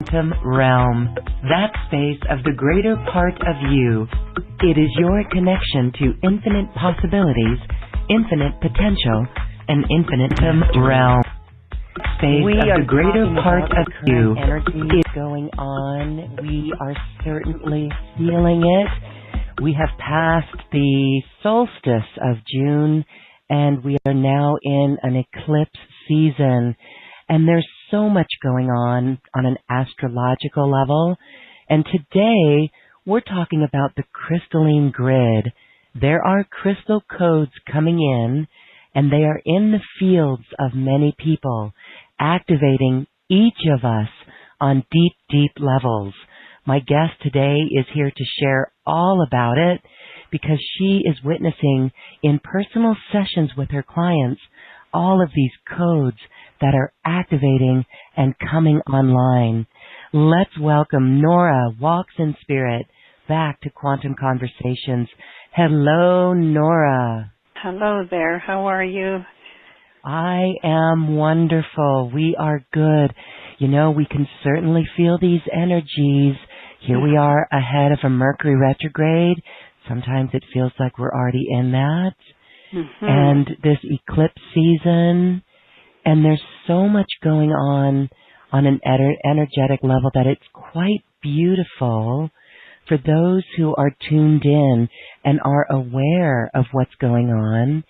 quantum realm, that space of the greater part of you. It is your connection to infinite possibilities, infinite potential, and infinite realm. Space of the greater part of you. Energy is going on. We are certainly feeling it. We have passed the solstice of June, and we are now in an eclipse season. And there's so much going on an astrological level. And today, we're talking about the crystalline grid. There are crystal codes coming in, and they are in the fields of many people, activating each of us on deep, deep levels. My guest today is here to share all about it because she is witnessing in personal sessions with her clients all of these codes that are activating and coming online. Let's welcome Nora, WalksIn Spirit, back to Quantum Conversations. Hello, Nora. Hello there. How are you? I am wonderful. We are good. You know, we can certainly feel these energies. Here we are ahead of a Mercury retrograde. Sometimes it feels like we're already in that. And this eclipse season, and there's so much going on an energetic level that it's quite beautiful for those who are tuned in and are aware of what's going on.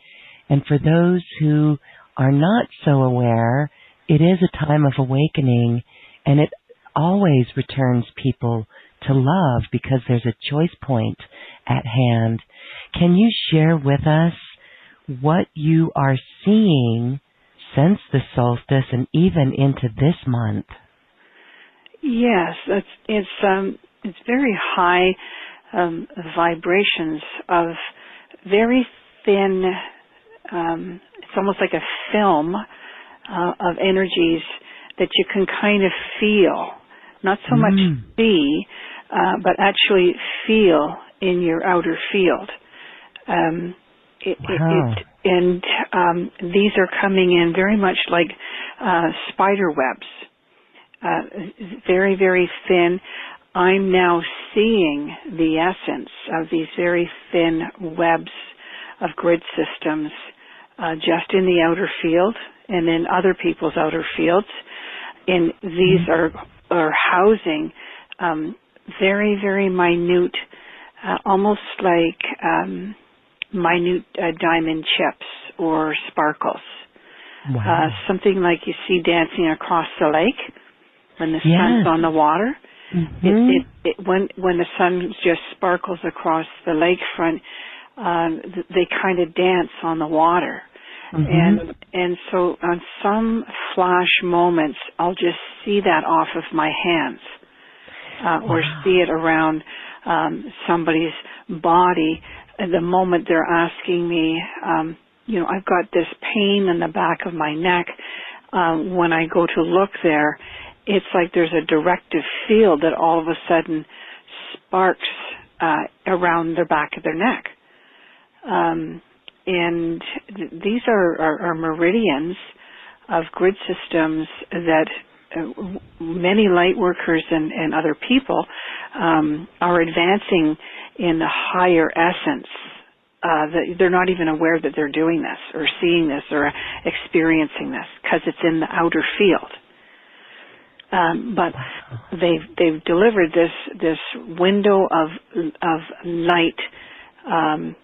And for those who are not so aware, it is a time of awakening, and it always returns people to love because there's a choice point at hand. Can you share with us what you are seeing since the solstice and even into this month? Yes, it's very high vibrations of very thin. It's almost like a film of energies that you can kind of feel, not so much see, but actually feel in your outer field. These are coming in very much like spider webs, very, very thin. I'm now seeing the essence of these very thin webs of grid systems just in the outer field and in other people's outer fields. And these are housing very, very minute, almost like minute diamond chips or sparkles. Wow. Something like you see dancing across the lake when the sun's on the water. When the sun just sparkles across the lakefront, they kind of dance on the water. And so on some flash moments, I'll just see that off of my hands or see it around somebody's body. At the moment they're asking me, I've got this pain in the back of my neck. When I go to look there, it's like there's a directive field that all of a sudden sparks around the back of their neck. And these are meridians of grid systems that many light workers and other people are advancing in the higher essence. They're not even aware that they're doing this or seeing this or experiencing this because it's in the outer field. But they've delivered this window of light on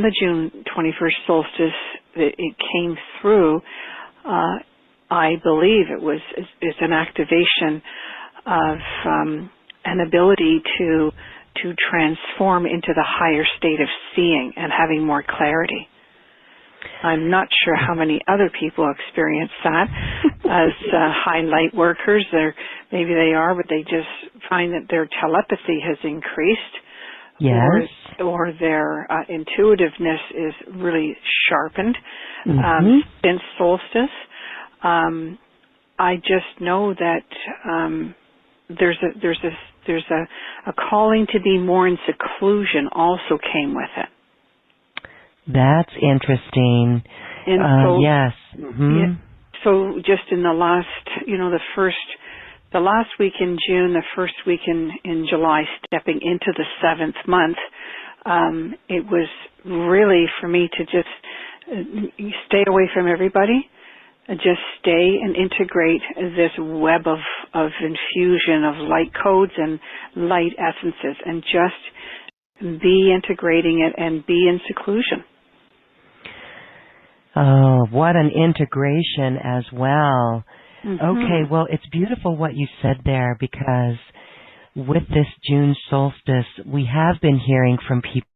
the June 21st solstice. It came through. I believe it's an activation of an ability to transform into the higher state of seeing and having more clarity. I'm not sure how many other people experience that as high light workers. Maybe they are, but they just find that their telepathy has increased. Yes. Or their intuitiveness is really sharpened since solstice. I just know that there's a calling to be more in seclusion also came with it. That's interesting. And so, yes. So just in the last, the first the last week in June, the first week in July, stepping into the 7th month, it was really for me to just stay away from everybody, just stay and integrate this web of infusion of light codes and light essences, and just be integrating it and be in seclusion. Oh, what an integration as well. Okay, well, it's beautiful what you said there, because with this June solstice, we have been hearing from people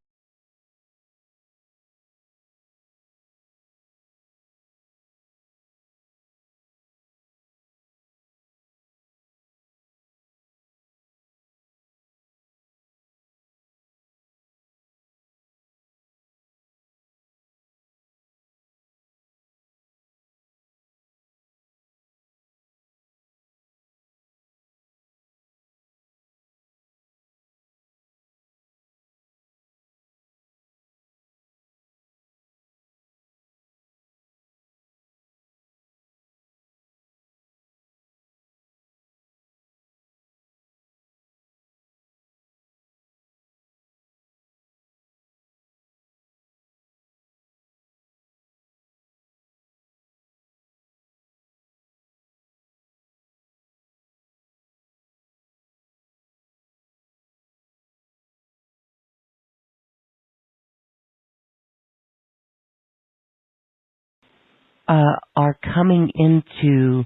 are coming into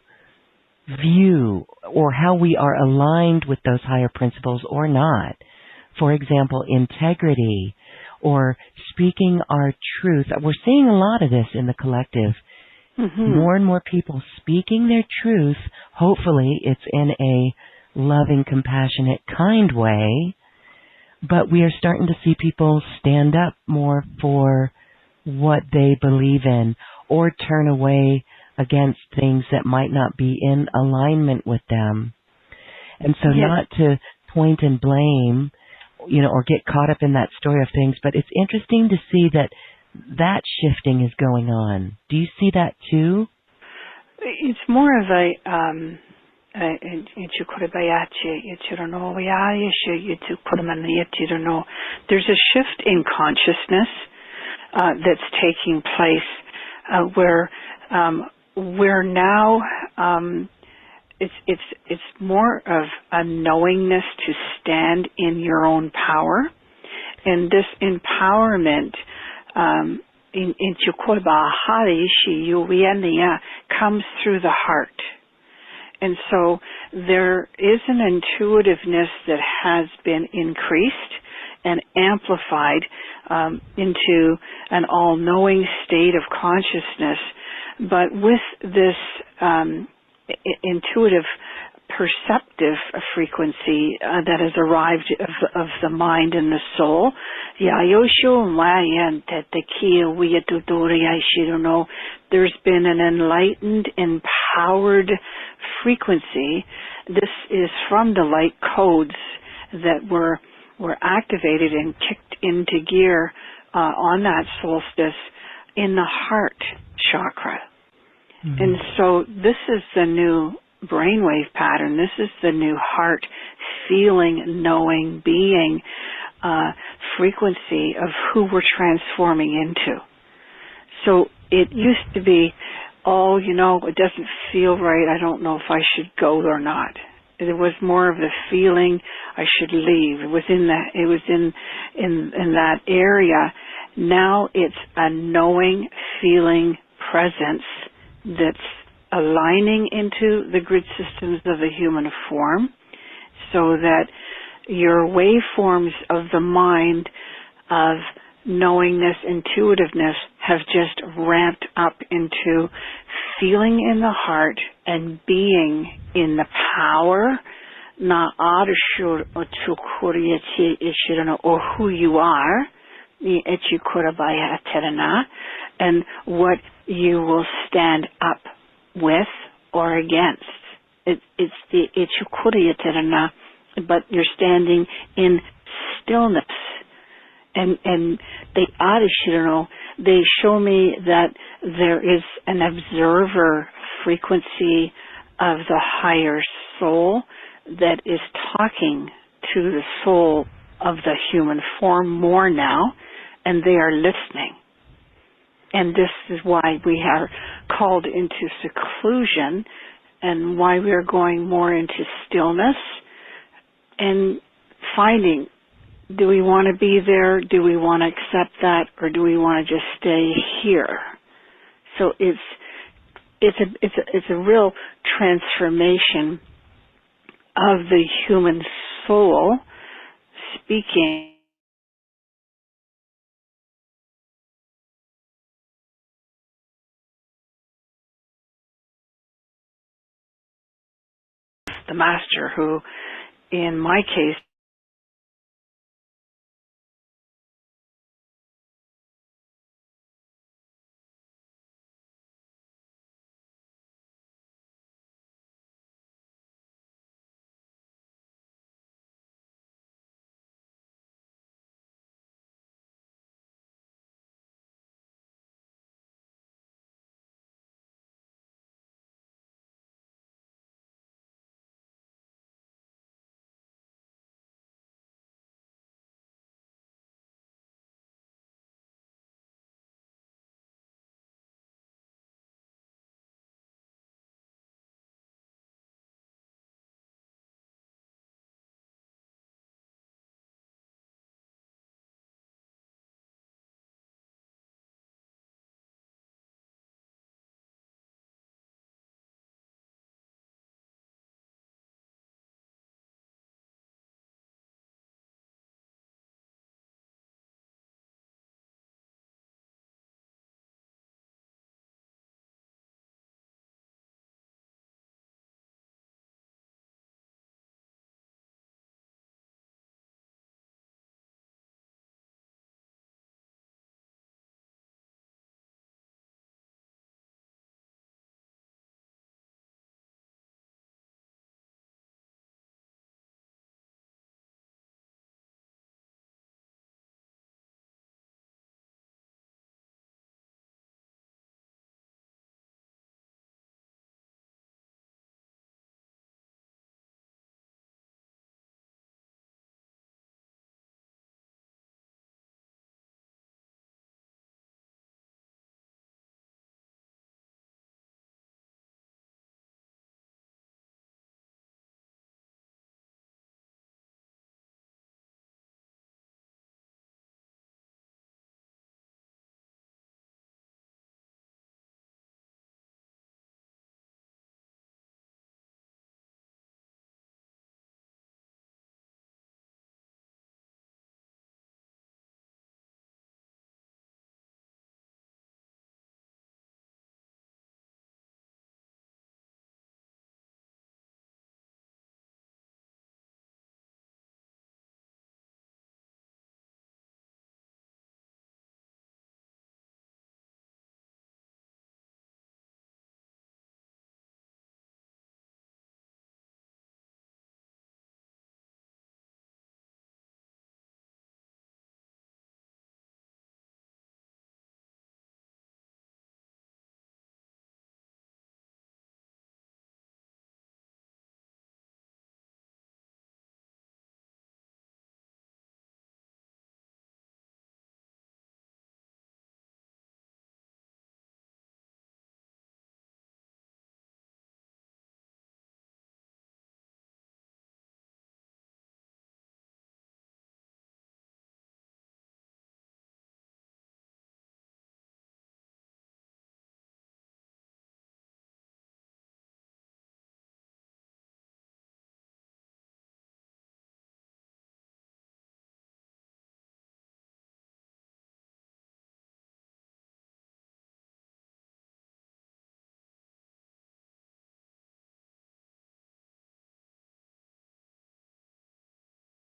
view, or how we are aligned with those higher principles or not. For example, integrity or speaking our truth. We're seeing a lot of this in the collective. More and more people speaking their truth. Hopefully it's in a loving, compassionate, kind way. But we are starting to see people stand up more for what they believe in, or turn away against things that might not be in alignment with them. And so not to point and blame, or get caught up in that story of things, but it's interesting to see that shifting is going on. Do you see that too? It's more of there's a shift in consciousness that's taking place where we're now it's more of a knowingness to stand in your own power, and this empowerment comes through the heart. And so there is an intuitiveness that has been increased and amplified into an all-knowing state of consciousness. But with this intuitive, perceptive frequency that has arrived of the mind and the soul, there's been an enlightened, empowered frequency. This is from the light codes that were activated and kicked into gear on that solstice in the heart chakra. And so this is the new brainwave pattern. This is the new heart feeling, knowing, being frequency of who we're transforming into. So it used to be, it doesn't feel right. I don't know if I should go or not. It was more of the feeling I should leave. It was in that area. Now it's a knowing, feeling presence that's aligning into the grid systems of the human form, so that your waveforms of the mind of knowingness, intuitiveness have just ramped up into feeling in the heart and being in the power, or who you are, and what you will stand up with or against. It's the Ichukuriyatirana, but you're standing in stillness. And they they show me that there is an observer frequency of the higher soul that is talking to the soul of the human form more now, and they are listening. And this is why we are called into seclusion and why we are going more into stillness and finding, do we want to be there? Do we want to accept that? Or do we want to just stay here? So it's a real transformation of the human soul speaking the master, who in my case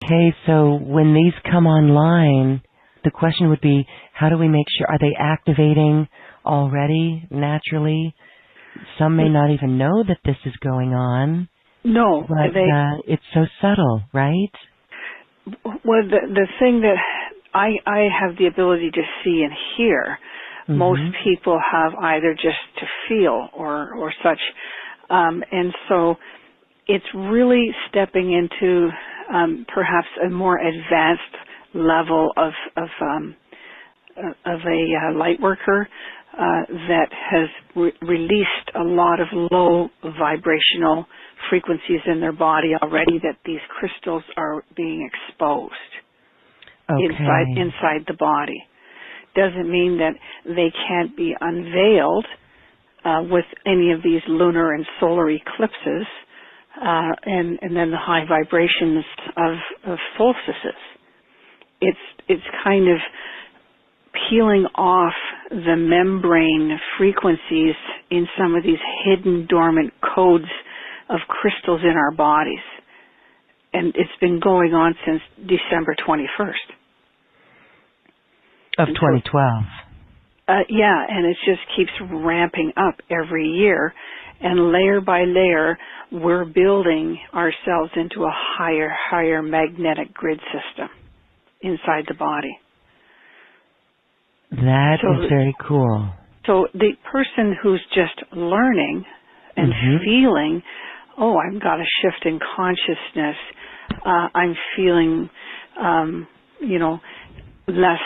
Okay, so when these come online, the question would be, how do we make sure, are they activating already, naturally? Some may not even know that this is going on. no, But it's so subtle, right? Well, the thing that I have the ability to see and hear, most people have either just to feel or such. And so it's really stepping into perhaps a more advanced level of a light worker that has released a lot of low vibrational frequencies in their body already, that these crystals are being exposed inside the body. Doesn't mean that they can't be unveiled with any of these lunar and solar eclipses, and then the high vibrations of solstices. It's kind of peeling off the membrane frequencies in some of these hidden dormant codes of crystals in our bodies. And it's been going on since December 21st. Of 2012. Yeah, and it just keeps ramping up every year. And layer by layer, we're building ourselves into a higher magnetic grid system inside the body. That is very cool. So the person who's just learning and feeling, oh, I've got a shift in consciousness, I'm feeling, less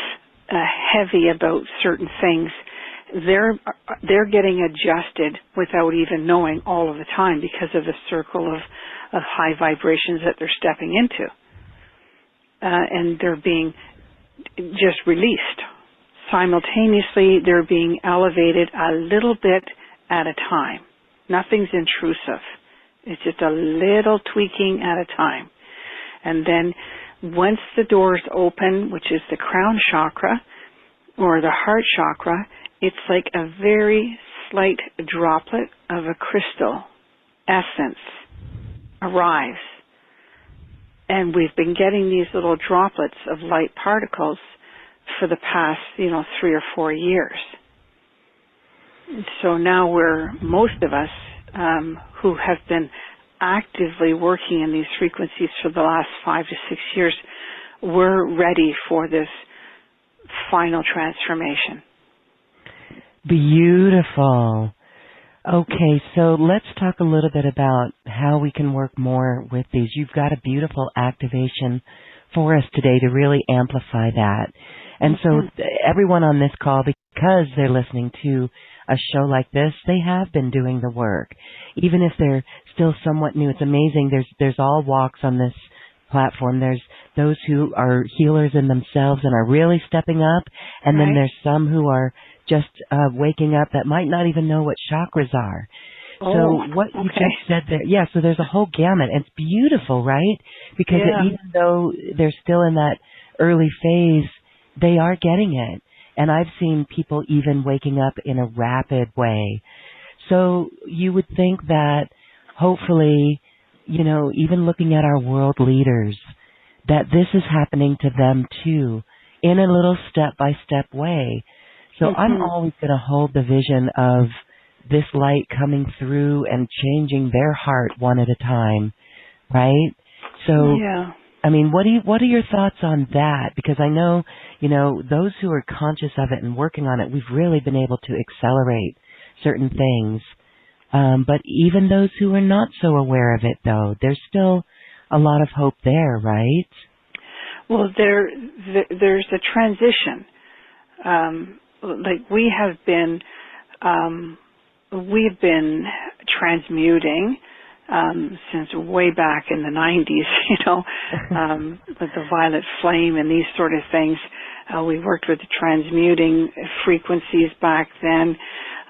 heavy about certain things, they're getting adjusted without even knowing all of the time because of the circle of high vibrations that they're stepping into. And they're being just released. Simultaneously, they're being elevated a little bit at a time. Nothing's intrusive. It's just a little tweaking at a time. And then once the doors open, which is the crown chakra or the heart chakra, it's like a very slight droplet of a crystal essence arrives. And we've been getting these little droplets of light particles for the past, 3 or 4 years. So now most of us who have been actively working in these frequencies for the last 5 to 6 years, we're ready for this final transformation. Beautiful. Okay, so let's talk a little bit about how we can work more with these. You've got a beautiful activation for us today to really amplify that. And so everyone on this call, because they're listening to a show like this, they have been doing the work. Even if they're still somewhat new, it's amazing. There's all walks on this platform. There's those who are healers in themselves and are really stepping up, and then there's some who are just waking up that might not even know what chakras are. So what you just said there, so there's a whole gamut. It's beautiful, right? Because even though they're still in that early phase, they are getting it. And I've seen people even waking up in a rapid way. So you would think that hopefully, even looking at our world leaders, that this is happening to them too, in a little step-by-step way. So I'm always going to hold the vision of this light coming through and changing their heart one at a time, right? So, I mean, what are your thoughts on that? Because I know, those who are conscious of it and working on it, we've really been able to accelerate certain things. But even those who are not so aware of it, though, there's still a lot of hope there, right? Well, there's a transition. Like we've been transmuting since way back in the 90s, with the violet flame and these sort of things. We worked with the transmuting frequencies back then,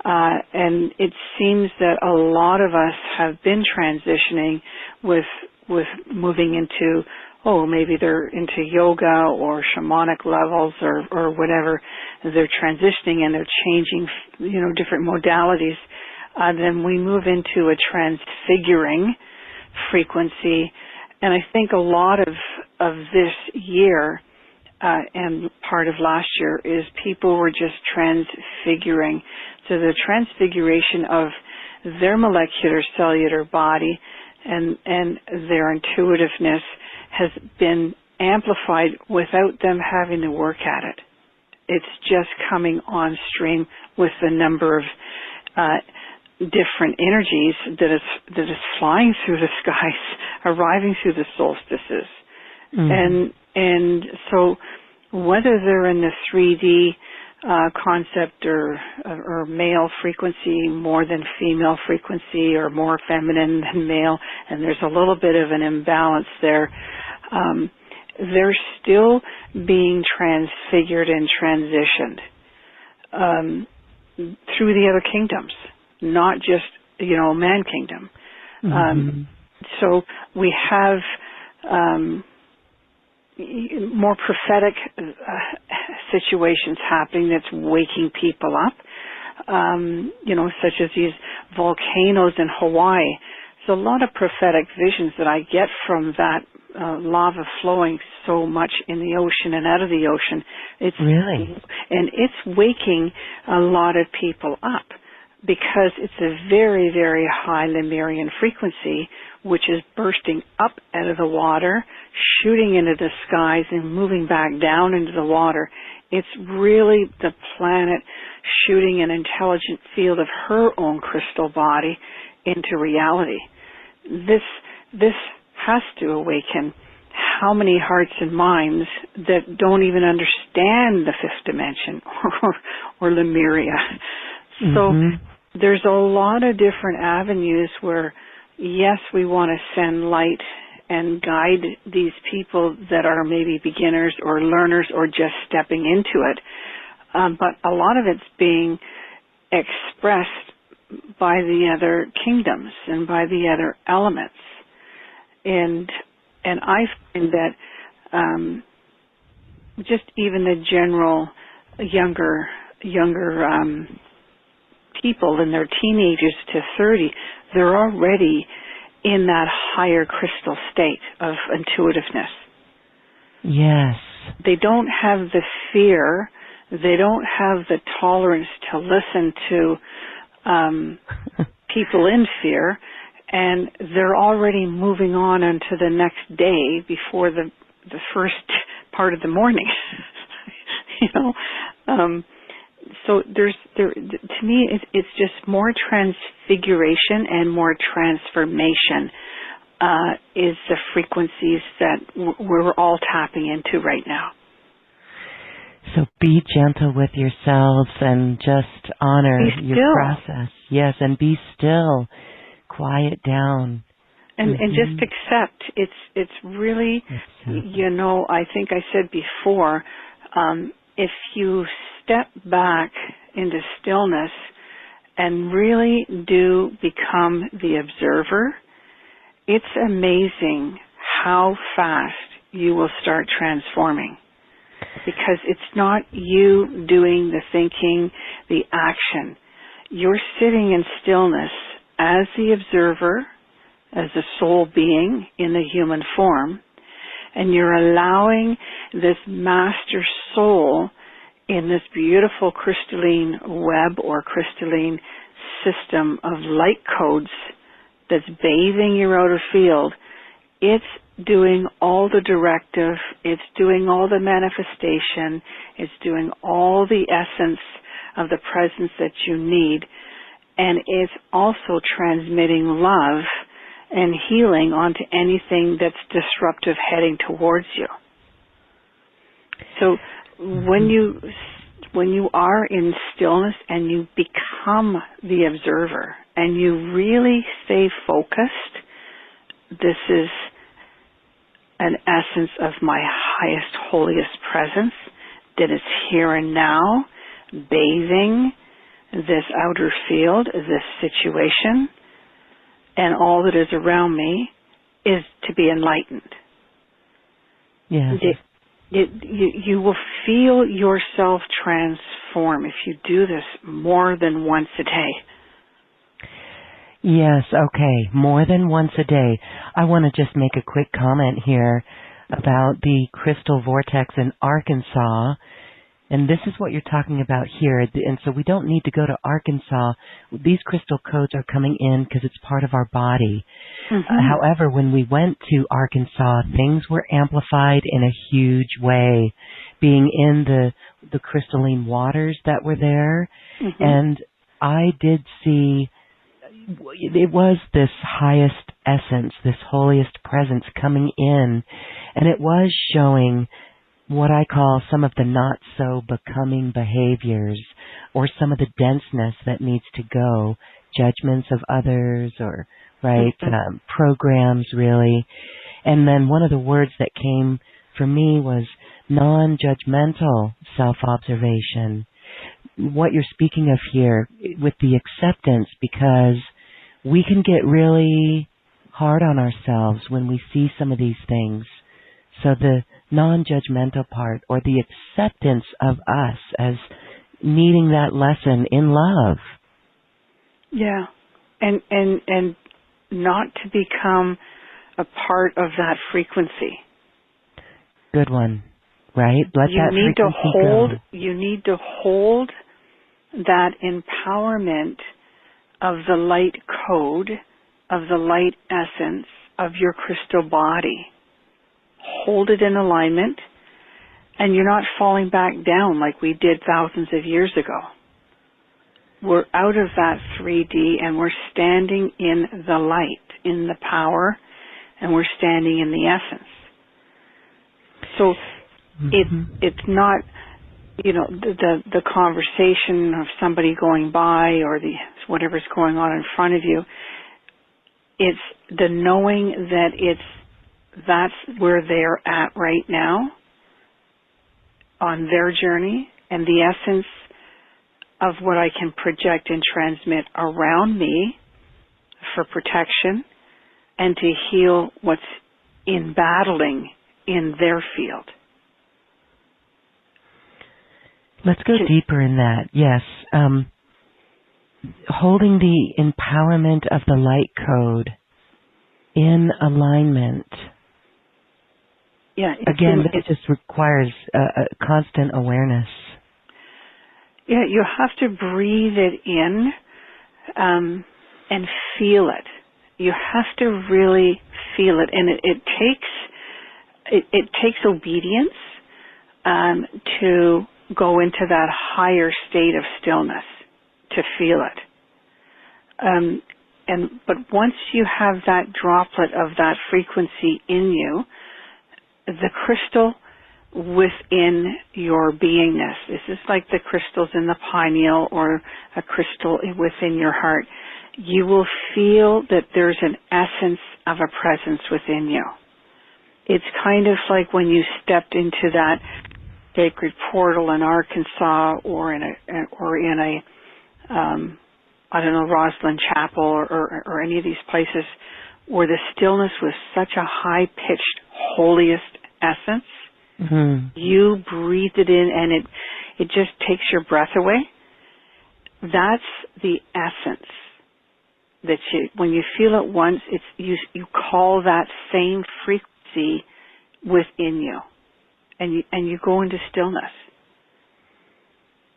and it seems that a lot of us have been transitioning with moving into, maybe they're into yoga or shamanic levels or whatever. They're transitioning and they're changing, different modalities. Then we move into a transfiguring frequency. And I think a lot of this year and part of last year is people were just transfiguring. So the transfiguration of their molecular cellular body and their intuitiveness has been amplified without them having to work at it. It's just coming on stream with the number of different energies that is flying through the skies, arriving through the solstices. And so whether they're in the 3D concept or male frequency more than female frequency, or more feminine than male, and there's a little bit of an imbalance there, they're still being transfigured and transitioned through the other kingdoms, not just, man kingdom. So we have more prophetic situations happening that's waking people up, such as these volcanoes in Hawaii. There's a lot of prophetic visions that I get from that lava flowing so much in the ocean and out of the ocean. It's really, and it's waking a lot of people up, because it's a very, very high Lemurian frequency, which is bursting up out of the water, shooting into the skies, and moving back down into the water. It's really the planet shooting an intelligent field of her own crystal body into reality. This has to awaken how many hearts and minds that don't even understand the fifth dimension or Lemuria. So there's a lot of different avenues where, yes, we want to send light and guide these people that are maybe beginners or learners or just stepping into it. But a lot of it's being expressed by the other kingdoms and by the other elements. And I find that just even the general younger people in their teenagers to 30, they're already in that higher crystal state of intuitiveness. Yes. They don't have the fear. They don't have the tolerance to listen to people in fear, and they're already moving on into the next day before the first part of the morning. So to me, it's just more transfiguration and more transformation is the frequencies that we're all tapping into right now. So be gentle with yourselves and just honor your process. Yes, and be still. Quiet down. And just accept. It's really, I think I said before, if you step back into stillness and really do become the observer, it's amazing how fast you will start transforming. Because it's not you doing the thinking, the action. You're sitting in stillness as the observer, as a soul being in the human form, and you're allowing this master soul in this beautiful crystalline web or crystalline system of light codes that's bathing your outer field. It's doing all the directive, it's doing all the manifestation, it's doing all the essence of the presence that you need, and it's also transmitting love and healing onto anything that's disruptive heading towards you. So when you are in stillness and you become the observer and you really stay focused, this is an essence of my highest, holiest presence that is here and now, bathing this outer field, this situation, and all that is around me is to be enlightened. Yes. You will feel yourself transform if you do this more than once a day. Yes, okay, more than once a day. I want to just make a quick comment here about the crystal vortex in Arkansas. And this is what you're talking about here. And so we don't need to go to Arkansas. These crystal codes are coming in because it's part of our body. However, when we went to Arkansas, things were amplified in a huge way, being in the crystalline waters that were there. And I did see it was this highest essence, this holiest presence coming in, and it was showing what I call some of the not so becoming behaviors, or some of the denseness that needs to go, judgments of others, or programs really. And then one of the words that came for me was non-judgmental self-observation. What you're speaking of here with the acceptance, because we can get really hard on ourselves when we see some of these things. So the non-judgmental part, or the acceptance of us as needing that lesson in love. Yeah. And not to become a part of that frequency. Good one. Right? Let that frequency go. You need to hold that empowerment of the light code, of the light essence of your crystal body. Hold it in alignment, and you're not falling back down like we did thousands of years ago. We're out of that 3D, and we're standing in the light, in the power, and we're standing in the essence. So it's not, the conversation of somebody going by, or whatever's going on in front of you. It's the knowing that that's where they're at right now on their journey, and the essence of what I can project and transmit around me for protection and to heal what's in battling in their field. Let's go deeper in that. Yes. Holding the empowerment of the light code in alignment. Yeah. Again, it just requires a constant awareness. Yeah, you have to breathe it in and feel it. You have to really feel it, and it takes obedience to go into that higher state of stillness, to feel it. But once you have that droplet of that frequency in you, the crystal within your beingness, this is like the crystals in the pineal or a crystal within your heart, you will feel that there's an essence of a presence within you. It's kind of like when you stepped into that sacred portal in Arkansas, or in a Rosslyn Chapel, or any of these places where the stillness was such a high-pitched, holiest essence. Mm-hmm. You breathe it in, and it just takes your breath away. That's the essence that when you feel it once, you call that same frequency within you. And you go into stillness.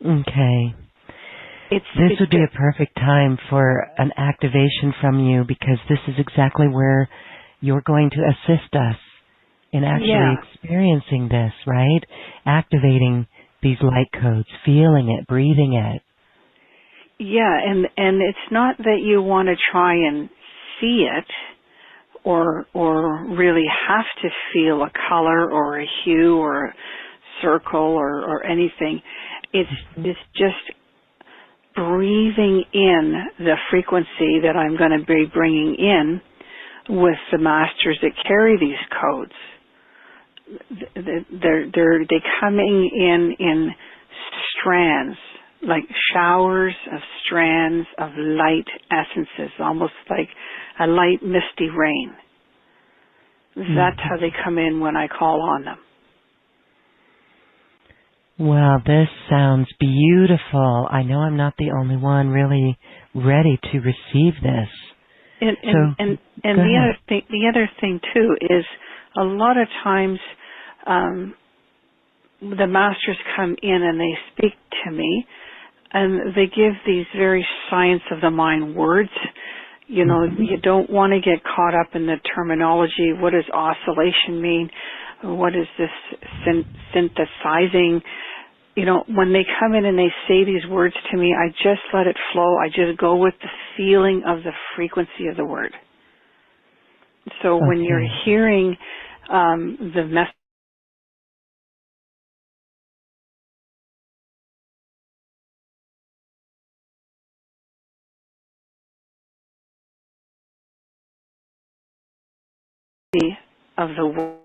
Okay. This would be a perfect time for an activation from you, because this is exactly where you're going to assist us in actually experiencing this, right? Activating these light codes, feeling it, breathing it. Yeah, and it's not that you want to try and see it, or really have to feel a color or a hue or a circle or anything. It's just breathing in the frequency that I'm going to be bringing in with the masters that carry these codes. They're coming in strands, like showers of strands of light essences, almost like a light misty rain. That's how they come in when I call on them. Well, this sounds beautiful. I know I'm not the only one really ready to receive this. And the other thing too is, a lot of times the masters come in and they speak to me, and they give these very science of the mind words. You don't want to get caught up in the terminology. What does oscillation mean? What is this synthesizing? you know, when they come in and they say these words to me, I just let it flow. I just go with the feeling of the frequency of the word. So when you're hearing the message of the word,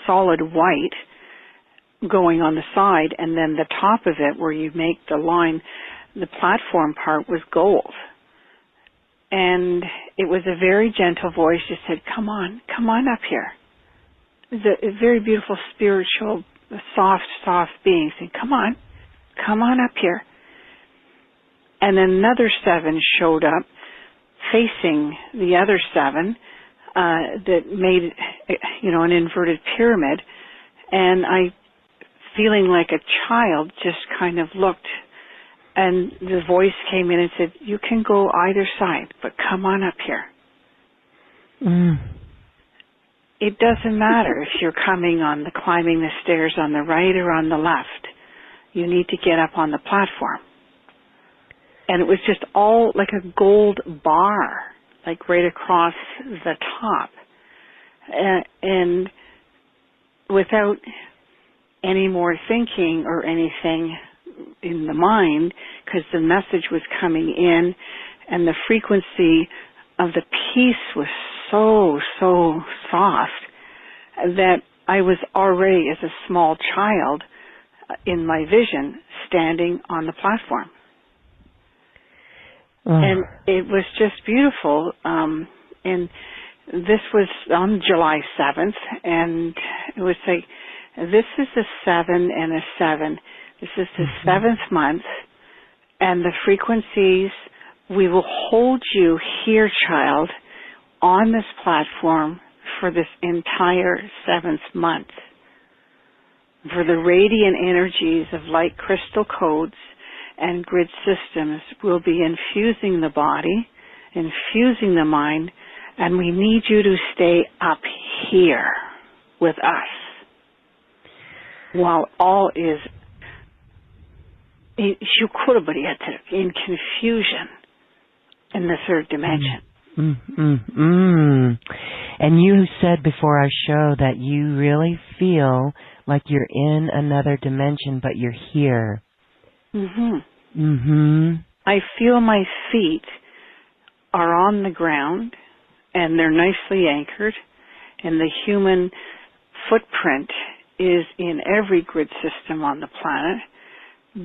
solid white going on the side, and then the top of it where you make the line, the platform part was gold. And it was a very gentle voice, just said, come on up here. It was a very beautiful, spiritual, soft being saying, come on up here. And then another 7 showed up facing the other 7 that made, you know, an inverted pyramid. And I, feeling like a child, just kind of looked, and the voice came in and said, you can go either side, but come on up here. It doesn't matter if you're climbing the stairs on the right or on the left. You need to get up on the platform. And it was just all like a gold bar, like right across the top. And without any more thinking or anything in the mind, because the message was coming in and the frequency of the peace was so soft that I was already, as a small child, in my vision, standing on the platform. And it was just beautiful. And this was on July 7th, and it was like, this is a 7 and a 7. This is the 7th month, and the frequencies, we will hold you here, child, on this platform for this entire 7th month. For the radiant energies of light crystal codes and grid systems will be infusing the body, infusing the mind, and we need you to stay up here with us while all is in confusion in the third dimension. And you said before our show that you really feel like you're in another dimension, but you're here. I feel my feet are on the ground, and they're nicely anchored, and the human footprint is in every grid system on the planet,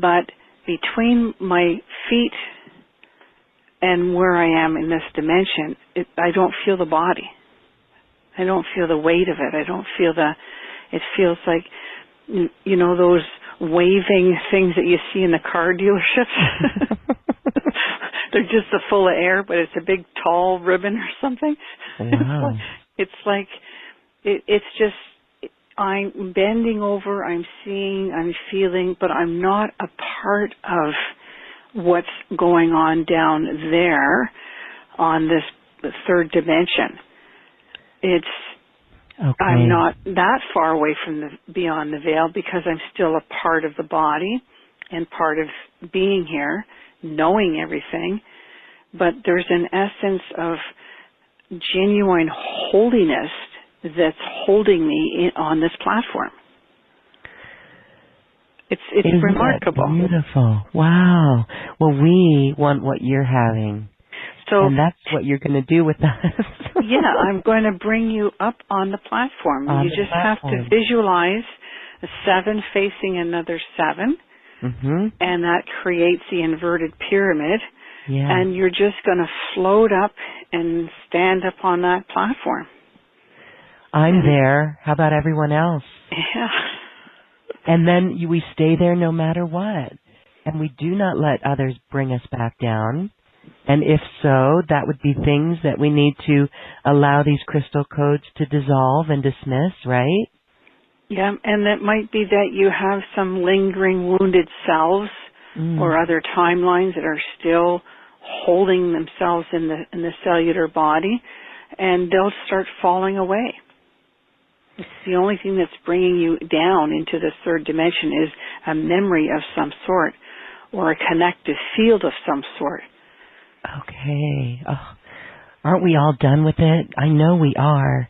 but between my feet and where I am in this dimension, I don't feel the body. I don't feel the weight of it. I don't feel it feels like, you know, those waving things that you see in the car dealerships. They're just full of air, but it's a big tall ribbon or something. Wow. It's like, it's just, I'm bending over, I'm seeing, I'm feeling, but I'm not a part of what's going on down there on this third dimension. I'm not that far away from beyond the veil because I'm still a part of the body and part of being here, knowing everything. But there's an essence of genuine holiness that's holding me on this platform. It's remarkable. Beautiful. Wow. Well, we want what you're having. So, and that's what you're going to do with us. Yeah, I'm going to bring you up on the platform. You just have to visualize a 7 facing another 7, and that creates the inverted pyramid. Yeah. And you're just going to float up and stand up on that platform. I'm there. How about everyone else? Yeah. And then we stay there no matter what. And we do not let others bring us back down. And if so, that would be things that we need to allow these crystal codes to dissolve and dismiss, right? Yeah, and it might be that you have some lingering wounded selves or other timelines that are still holding themselves in the cellular body, and they'll start falling away. It's the only thing that's bringing you down into the third dimension is a memory of some sort or a connective field of some sort. Okay. Oh, aren't we all done with it? I know we are.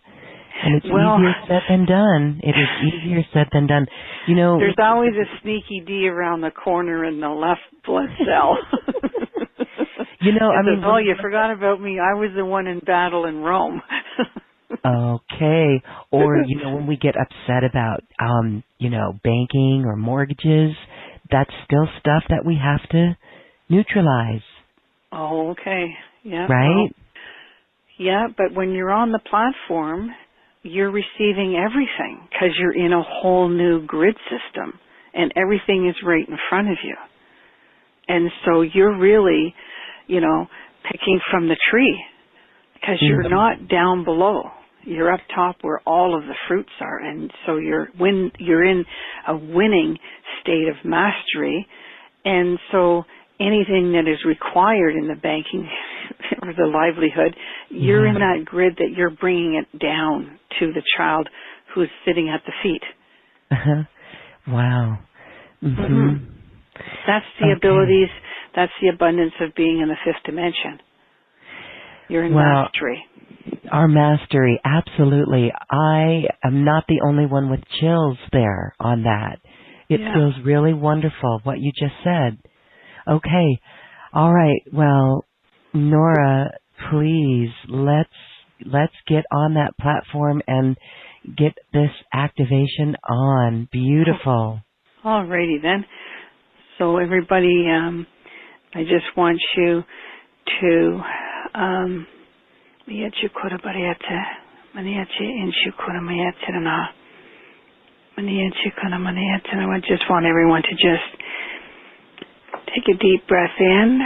And it's easier said than done. It is easier said than done. You know, there's always a sneaky D around the corner in the left blood cell. You know, I mean, oh, you forgot about me. I was the one in battle in Rome. Okay. Or, you know, when we get upset about, you know, banking or mortgages, that's still stuff that we have to neutralize. Oh, okay. Yeah. Right? Well, yeah, but when you're on the platform, you're receiving everything because you're in a whole new grid system and everything is right in front of you. And so you're really, you know, picking from the tree because you're not down below. You're up top where all of the fruits are. And so you're in a winning state of mastery. And so anything that is required in the banking or the livelihood, you're in that grid that you're bringing it down to the child who's sitting at the feet. Wow. That's the abilities, that's the abundance of being in the fifth dimension. You're in mastery. Our mastery, absolutely. I am not the only one with chills there on that. It feels really wonderful, what you just said. Okay. All right. Well, Nora, please, let's get on that platform and get this activation on. Beautiful. All righty then. So everybody, I just want you to I just want everyone to just take a deep breath in.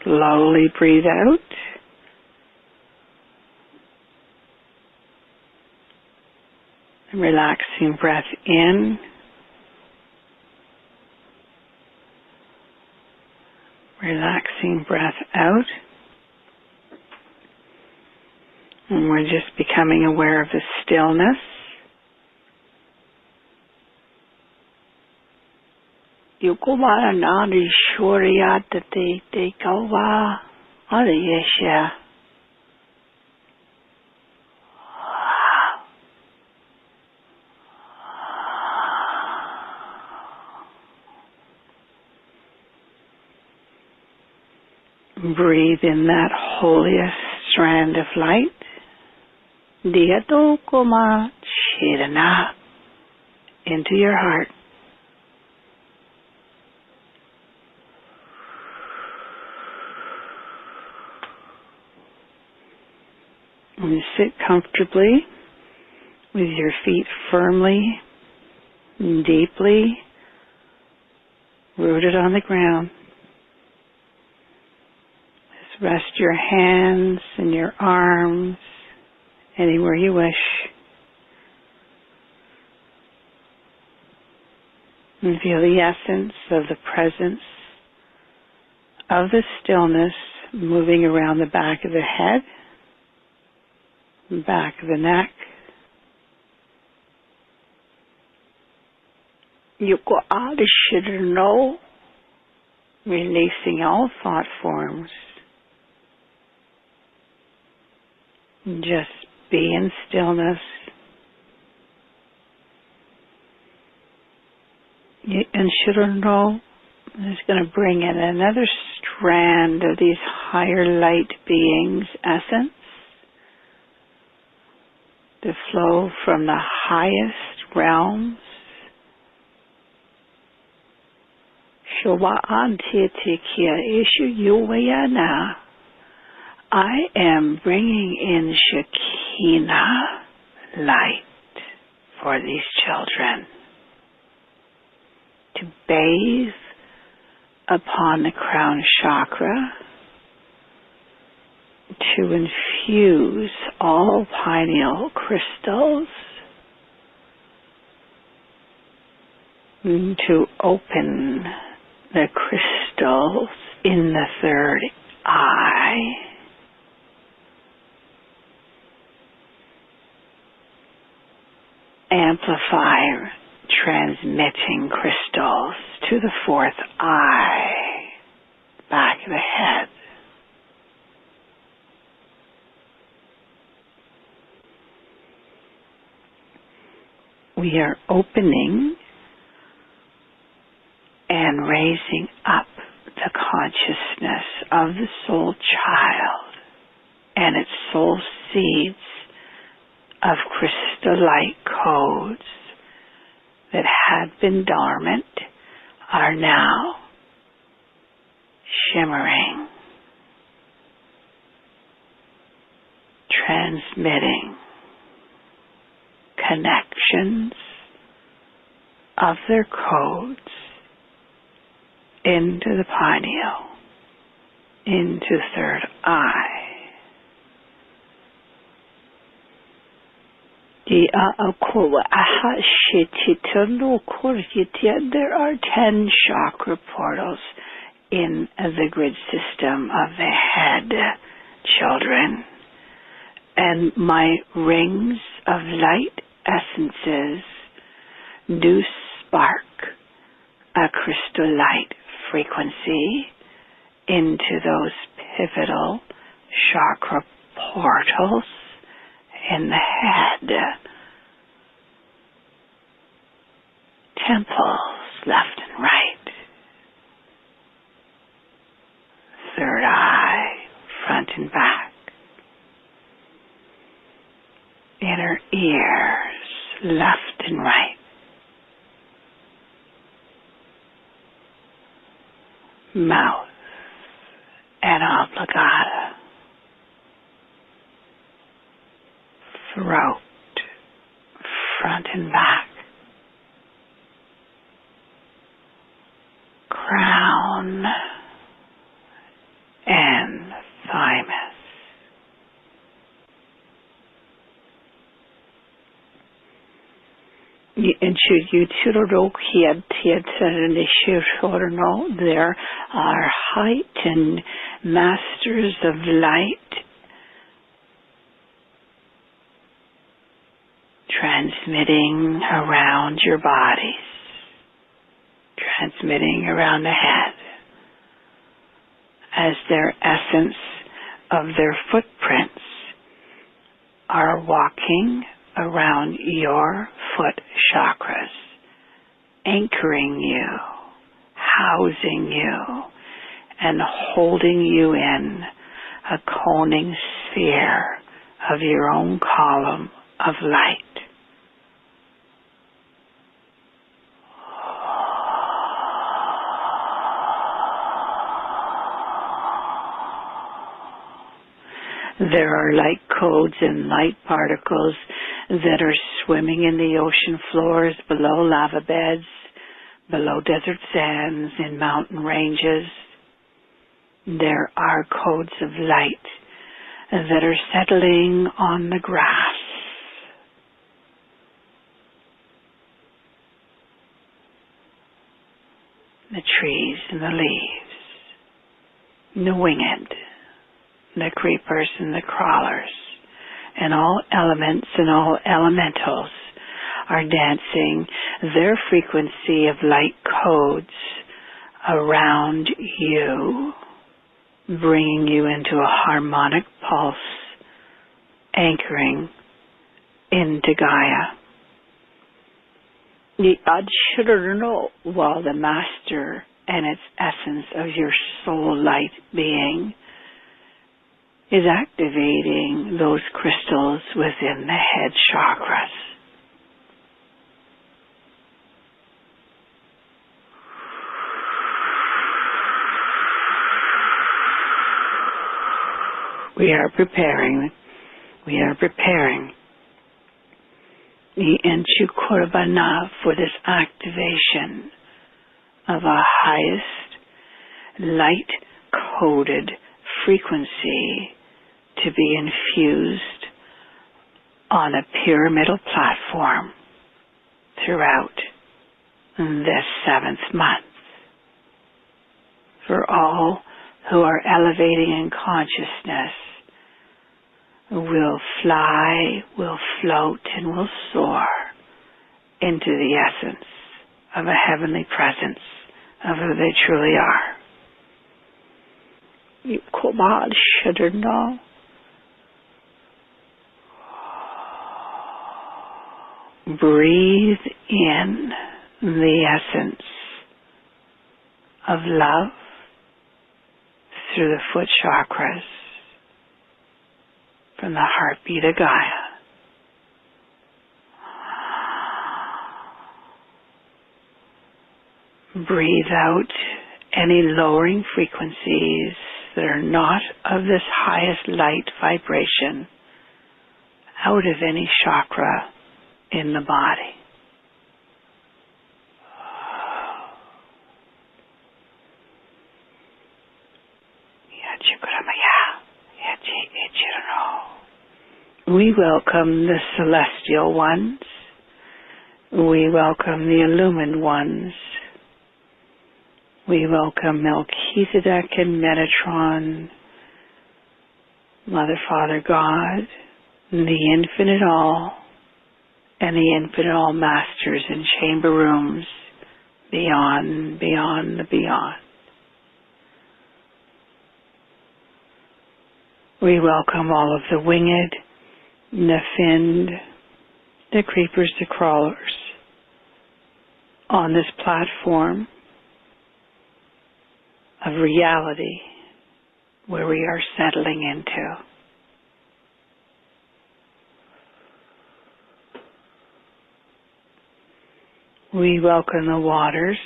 Slowly breathe out. And relaxing breath in. Relaxing breath out. And we're just becoming aware of the stillness. Yukumara nadi shuriyata te kawa adiyesha. Breathe in that holiest strand of light. Diyato koma shirana into your heart. And sit comfortably with your feet firmly and deeply rooted on the ground. Just rest your hands and your arms anywhere you wish. And feel the essence of the presence of the stillness moving around the back of the head, back of the neck. Yuko Adishirno, releasing all thought forms. Just be in stillness. And Shirano is going to bring in another strand of these higher light beings' essence to flow from the highest realms. I am bringing in Shekinah light for these children to bathe upon the Crown Chakra, to infuse all pineal crystals, to open the crystals in the third eye, amplify transmitting crystals to the fourth eye, back of the head. We are opening and raising up the consciousness of the soul child and its soul seeds of crystallite codes that had been dormant are now shimmering, transmitting connections of their codes into the pineal, into third eye. There are 10 chakra portals in the grid system of the head, children. And my rings of light essences do spark a crystal light frequency into those pivotal chakra portals in the head. Temples left and right. Third eye, front and back. Inner ears, left and right. Mouth and oblongata. Throat, front and back. Crown and thymus. There are heightened masters of light transmitting around your bodies, transmitting around the head, as their essence of their footprints are walking around your foot chakras, anchoring you, housing you, and holding you in a coning sphere of your own column of light. There are light codes and light particles that are swimming in the ocean floors, below lava beds, below desert sands, in mountain ranges. There are codes of light that are settling on the grass, the trees and the leaves. the winged, the creepers and the crawlers, and all elements and all elementals are dancing their frequency of light codes around you, bringing you into a harmonic pulse, anchoring into Gaia. The Adshurno, while the master and its essence of your soul light being is activating those crystals within the head chakras. We are preparing the Enchukurabana for this activation of a highest light-coded frequency to be infused on a pyramidal platform throughout this 7th month. For all who are elevating in consciousness, will fly, will float, and will soar into the essence of a heavenly presence of who they truly are. You Kobad should know. Breathe in the essence of love through the foot chakras from the heartbeat of Gaia. Breathe out any lowering frequencies that are not of this highest light vibration out of any chakra in the body. We welcome the celestial ones. We welcome the illumined ones. We welcome Melchizedek and Metatron, Mother, Father, God, the Infinite All, and the Infinite All Masters in chamber rooms beyond the beyond. We welcome all of the winged, the finned, the creepers, the crawlers on this platform of reality where we are settling into. We welcome the waters,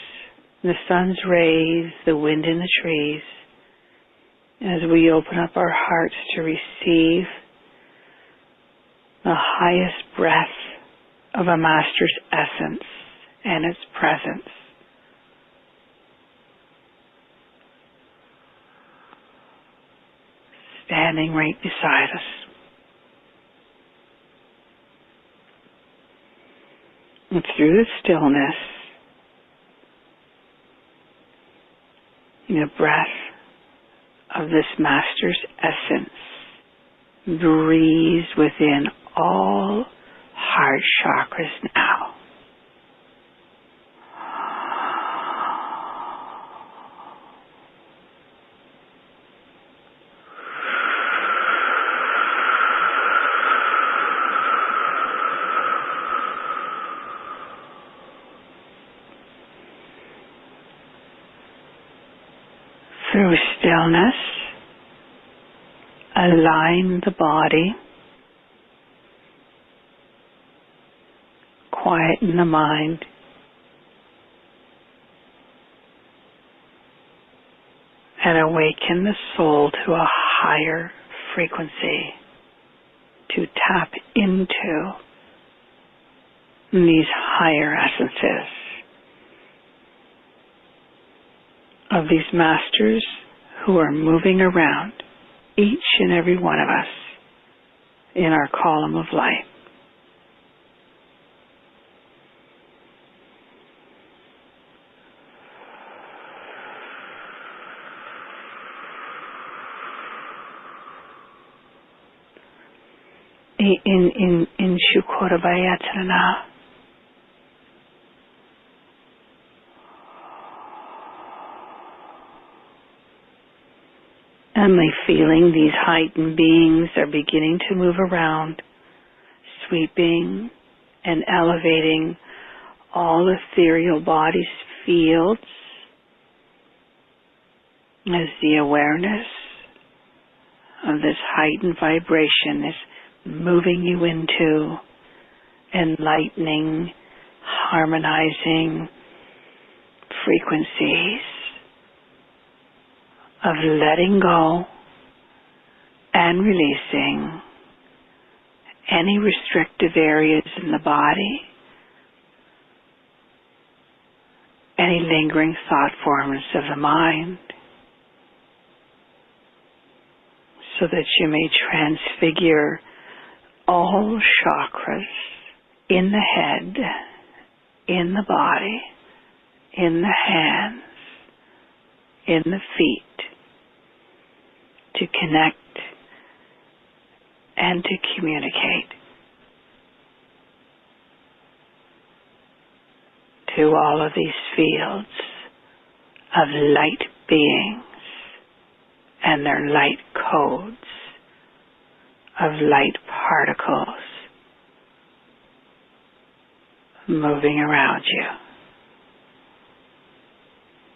the sun's rays, the wind in the trees, as we open up our hearts to receive the highest breath of a master's essence and its presence. Standing right beside us. And through the stillness, the breath of this master's essence breathes within all heart chakras now. Through stillness, align the body, quieten the mind, and awaken the soul to a higher frequency to tap into these higher essences of these masters who are moving around each and every one of us in our column of light. in Shukorabayatrana. And my feeling these heightened beings are beginning to move around, sweeping and elevating all ethereal bodies' fields as the awareness of this heightened vibration is moving you into enlightening, harmonizing frequencies of letting go and releasing any restrictive areas in the body, any lingering thought forms of the mind, so that you may transfigure all chakras in the head, in the body, in the hands, in the feet, to connect and to communicate to all of these fields of light beings and their light codes of light particles moving around you,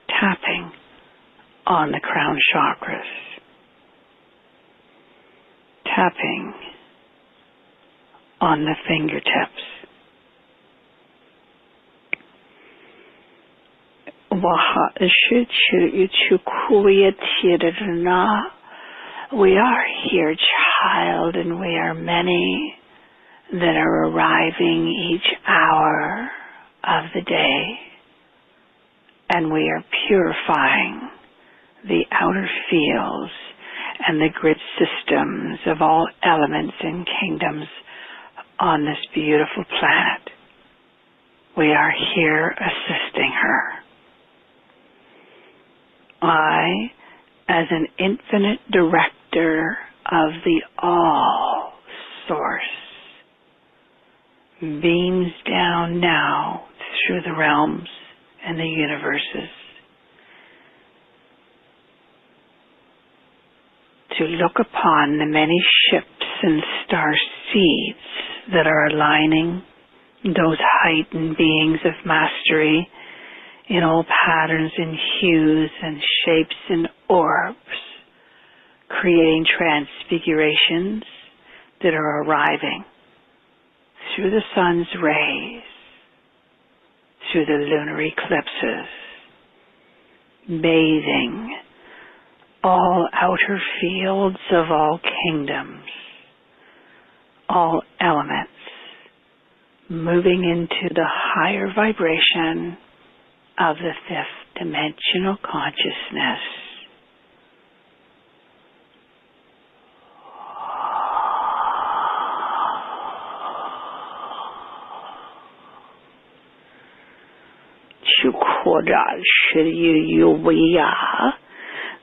tapping on the crown chakras, tapping on the fingertips. We are here, child, and we are many that are arriving each hour of the day, and we are purifying the outer fields and the grid systems of all elements and kingdoms on this beautiful planet. We are here assisting her. I, as an infinite director of the all source, beams down now through the realms and the universes to look upon the many ships and star seeds that are aligning those heightened beings of mastery in all patterns and hues and shapes and orbs, creating transfigurations that are arriving through the sun's rays, through the lunar eclipses, bathing all outer fields of all kingdoms, all elements, moving into the higher vibration of the fifth dimensional consciousness.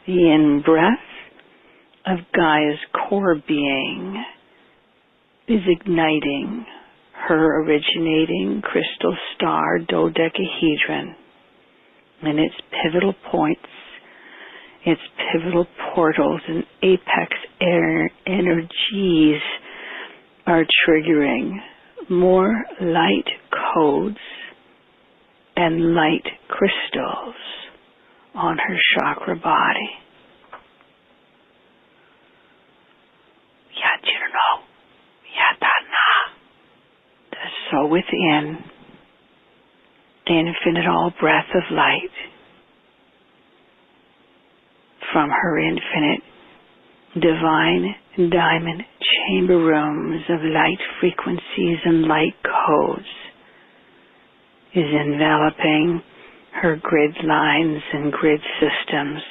The in-breath of Gaia's core being is igniting her originating crystal star dodecahedron, and its pivotal points, its pivotal portals and apex energies are triggering more light codes and light crystals on her chakra body. Yajirno, Yatana. So within, the infinite all breath of light from her infinite divine diamond chamber rooms of light frequencies and light codes is enveloping her grid lines and grid systems.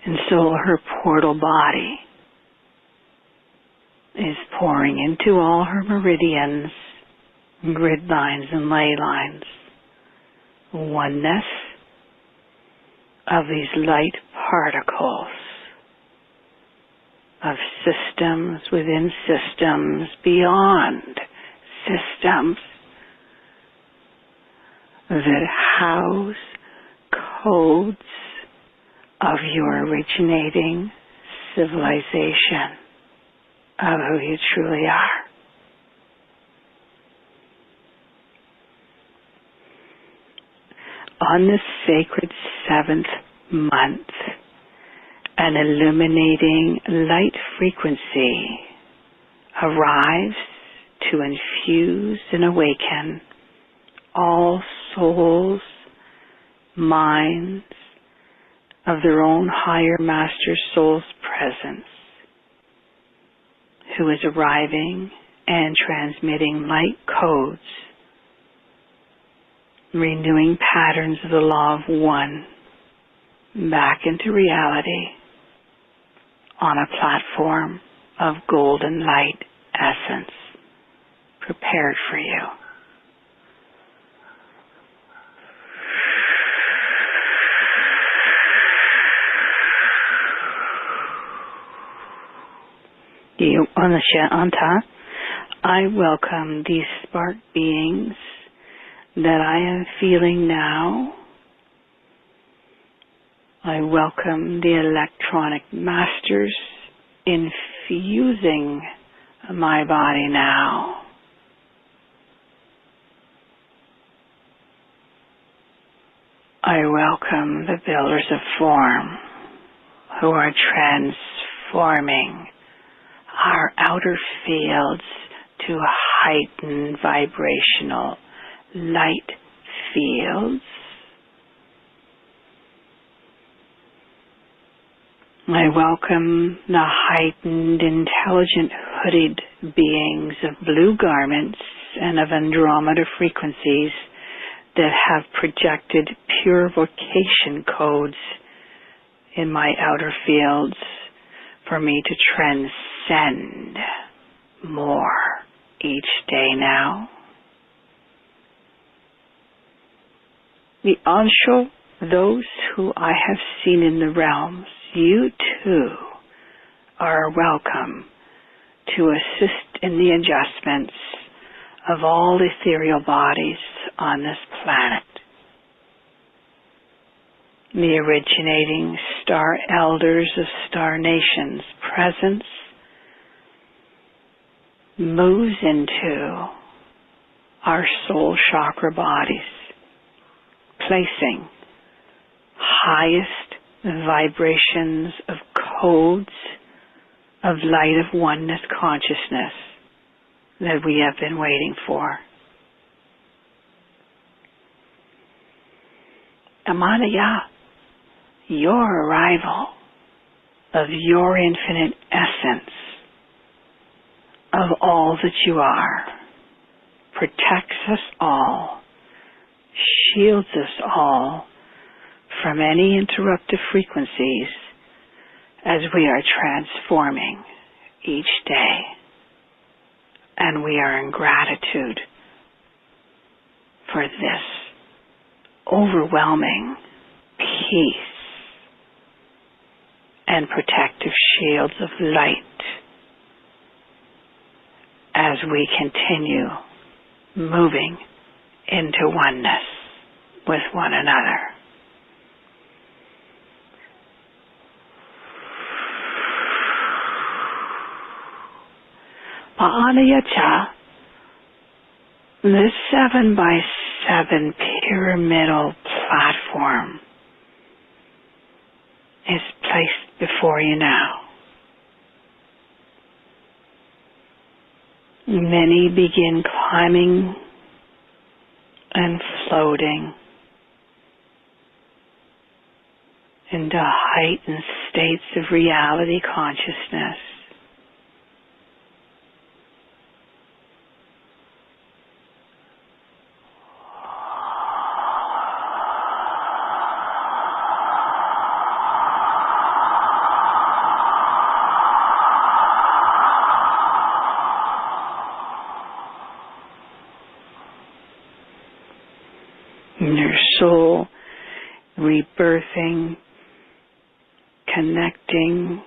And so her portal body is pouring into all her meridians, grid lines and ley lines, oneness of these light particles of systems within systems beyond systems that house codes of your originating civilization of who you truly are. On this sacred 7th month, an illuminating light frequency arrives to infuse and awaken all souls, minds of their own higher master soul's presence, who is arriving and transmitting light codes, renewing patterns of the law of one back into reality on a platform of golden light essence prepared for you. I welcome these spark beings that I am feeling now. I welcome the electronic masters infusing my body now. I welcome the builders of form who are transforming our outer fields to heightened vibrational light fields. I welcome the heightened, intelligent, hooded beings of blue garments and of Andromeda frequencies that have projected purification codes in my outer fields for me to transcend more each day now. The Ansho, those who I have seen in the realms, you too are welcome to assist in the adjustments of all ethereal bodies on this planet. The originating star elders of star nations presence moves into our soul chakra bodies, placing highest vibrations of codes of light of oneness consciousness that we have been waiting for. Amanaya, your arrival of your infinite essence of all that you are protects us all, shields us all from any interruptive frequencies as we are transforming each day. And we are in gratitude for this overwhelming peace and protective shields of light as we continue moving into oneness with one another. Pa'anayacha, this 7x7 pyramidal platform is placed before you now. Many begin climbing and floating into heightened states of reality consciousness. Your soul rebirthing, connecting,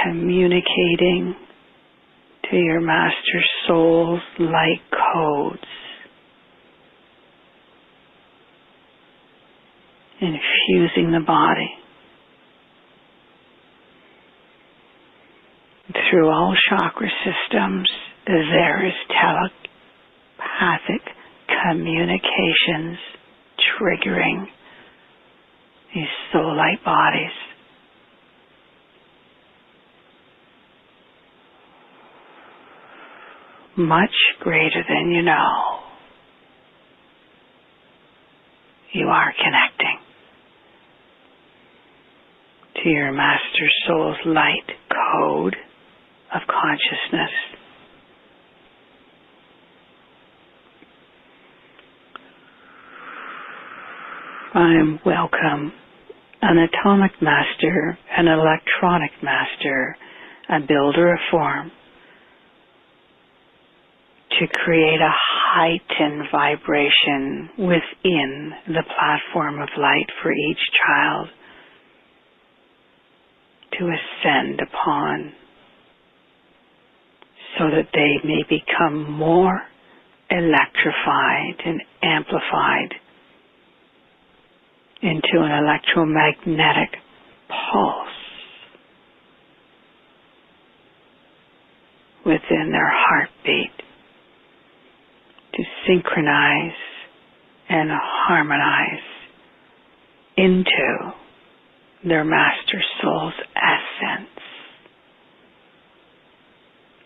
communicating to your Master Soul's light codes, infusing the body. Through all chakra systems, there is telepathic communications triggering these soul light bodies. Much greater than you know. You are connecting to your Master Soul's light code of consciousness. I welcome an atomic master, an electronic master, a builder of form, to create a heightened vibration within the platform of light for each child to ascend upon, so that they may become more electrified and amplified into an electromagnetic pulse within their heartbeat, to synchronize and harmonize into their Master Soul's essence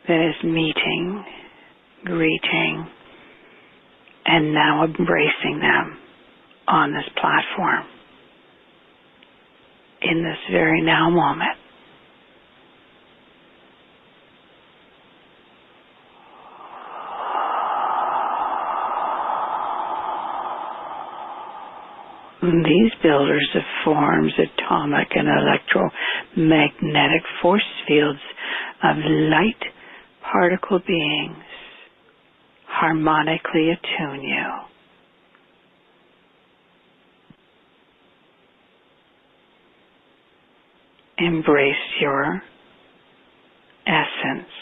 that is meeting, greeting, and now embracing them on this platform in this very now moment. These builders of forms, atomic and electromagnetic force fields of light particle beings, harmonically attune you. Embrace your essence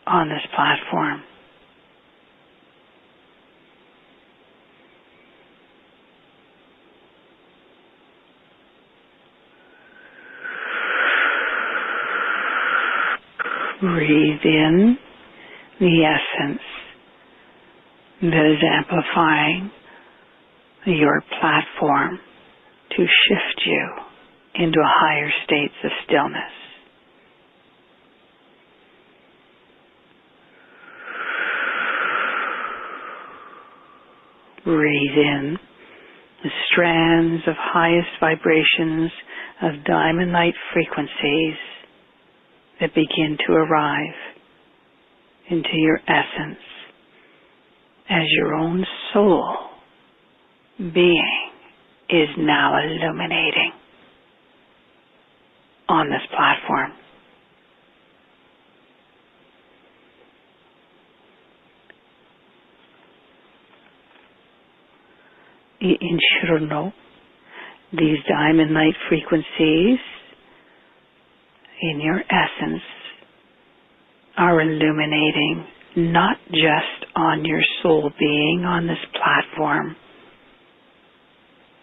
on this platform. Breathe in the essence that is amplifying your platform to shift you into higher states of stillness. Breathe in the strands of highest vibrations of diamond light frequencies that begin to arrive into your essence as your own soul being is now illuminating on this platform. In Shurno, these diamond light frequencies in your essence are illuminating not just on your soul being on this platform,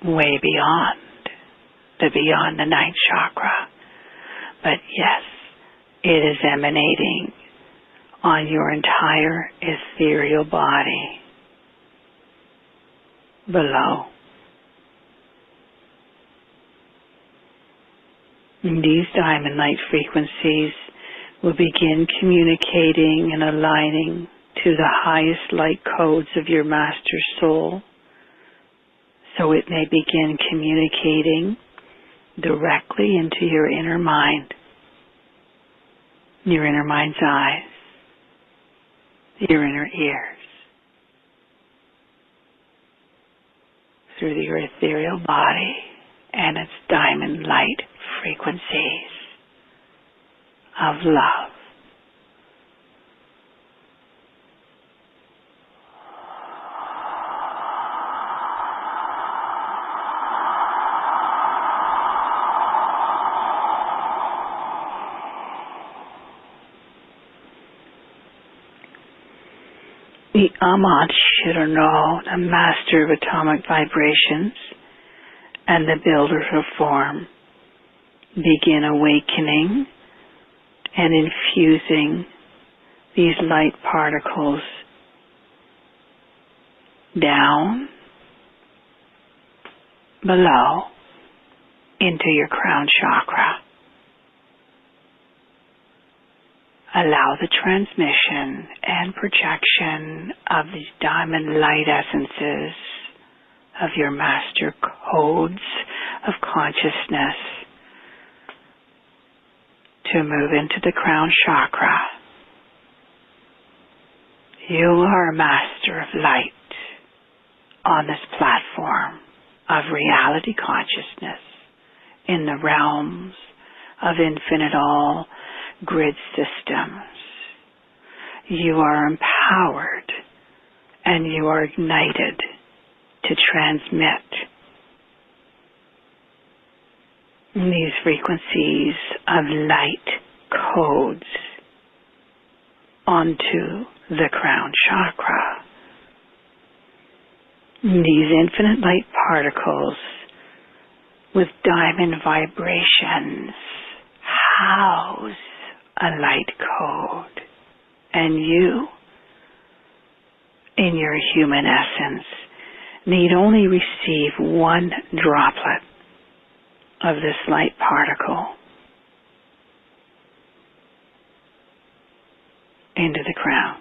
way beyond the ninth chakra, but yes, it is emanating on your entire ethereal body below. These diamond light frequencies will begin communicating and aligning to the highest light codes of your Master Soul, so it may begin communicating directly into your inner mind, your inner mind's eyes, your inner ears, through your ethereal body and its diamond light frequencies of love. The Ahmad Shirano, the master of atomic vibrations and the builders of form, begin awakening and infusing these light particles down, below, into your crown chakra. Allow the transmission and projection of these diamond light essences of your master codes of consciousness to move into the crown chakra. You are a master of light on this platform of reality consciousness in the realms of infinite all grid systems. You are empowered and you are ignited to transmit these frequencies of light codes onto the crown chakra. These infinite light particles with diamond vibrations house a light code, and you, in your human essence, need only receive one droplet of this light particle into the crown.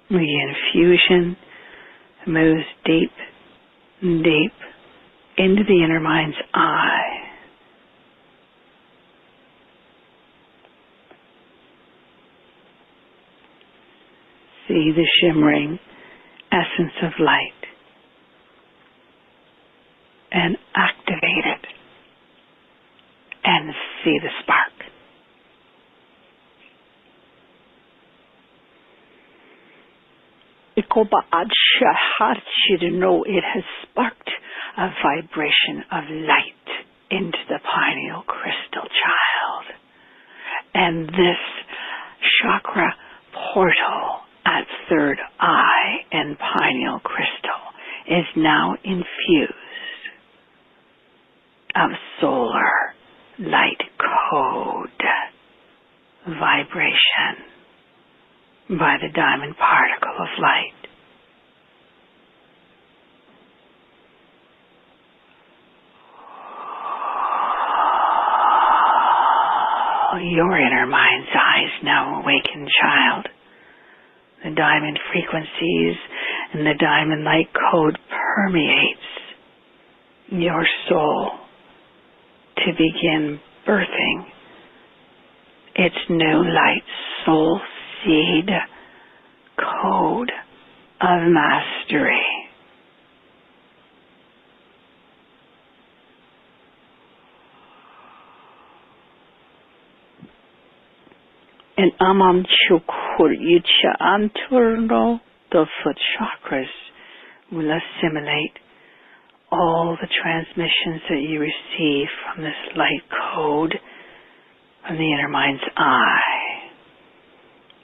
The infusion moves deep, deep into the inner mind's eye. See the shimmering essence of light and activate it and see the spark. It has sparked a vibration of light into the pineal crystal child. And this chakra portal at third eye and pineal crystal is now infused of solar light code vibration by the diamond particle of light. Your inner mind's eye is now awakened, child. The diamond frequencies and the diamond light code permeates your soul to begin birthing its new light soul seed code of mastery. And Amam Chukur Yicha Anturno, the foot chakras will assimilate all the transmissions that you receive from this light code from the inner mind's eye.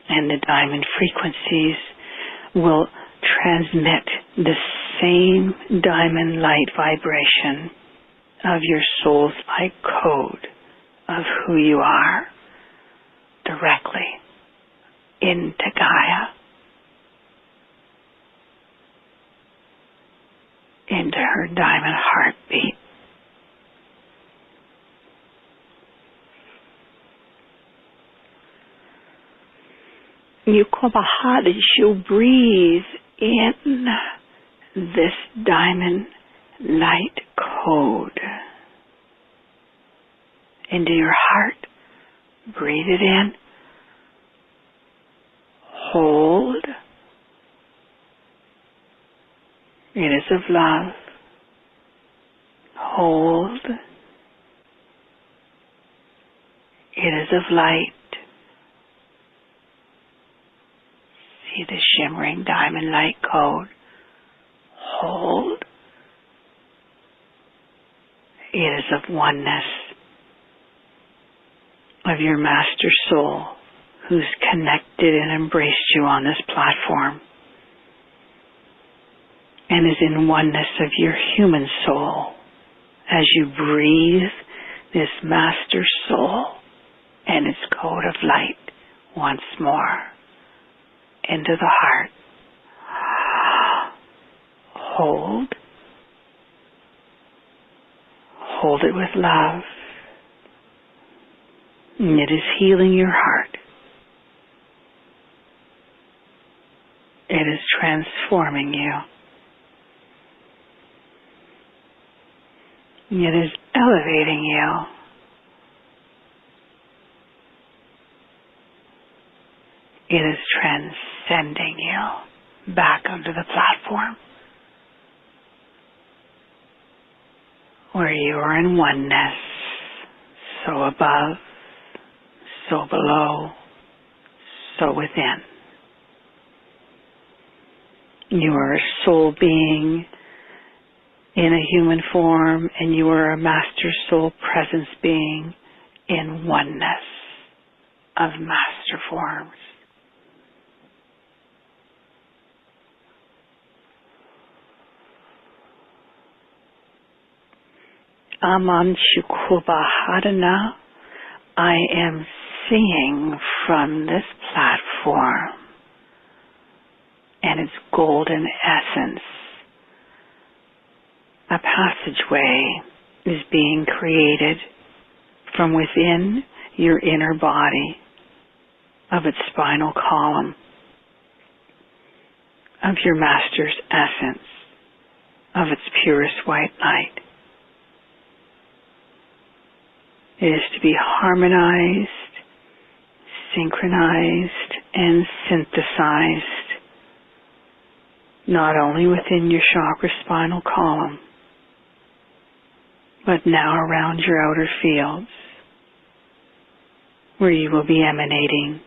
And the diamond frequencies will transmit the same diamond light vibration of your soul's light code of who you are directly into Gaia, into her diamond heartbeat. You breathe in this diamond light code into your heart. Breathe it in. Hold. It is of love. Hold. It is of light. See the shimmering diamond light code. Hold. It is of oneness. of your master soul who's connected and embraced you on this platform and is in oneness of your human soul as you breathe this master soul and its code of light once more into the heart. Hold. Hold it with love. And it is healing your heart. It is transforming you. It is elevating you. It is transcending you back onto the platform where you are in oneness, so above, so below, so within. You are a soul being in a human form, and you are a master soul presence being in oneness of master forms. Aman Shukuba Hadana, I am seeing from this platform and its golden essence, a passageway is being created from within your inner body of its spinal column, of your master's essence, of its purest white light. It is to be harmonized, synchronized, and synthesized, not only within your chakra spinal column, but now around your outer fields, where you will be emanating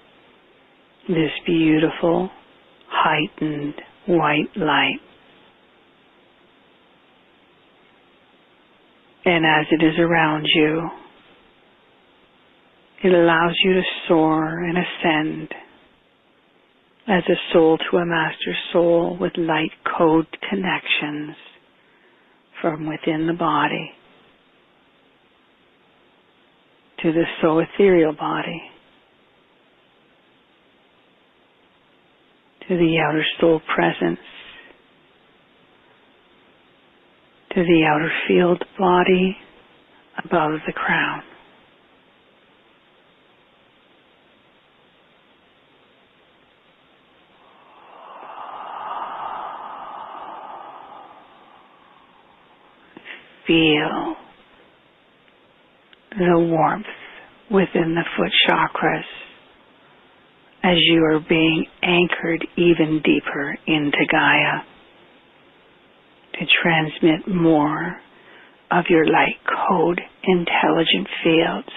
this beautiful, heightened white light. And as it is around you, it allows you to soar and ascend as a soul to a master soul with light code connections from within the body to the so ethereal body, to the outer soul presence, to the outer field body above the crown. Feel the warmth within the foot chakras as you are being anchored even deeper into Gaia to transmit more of your light code intelligent fields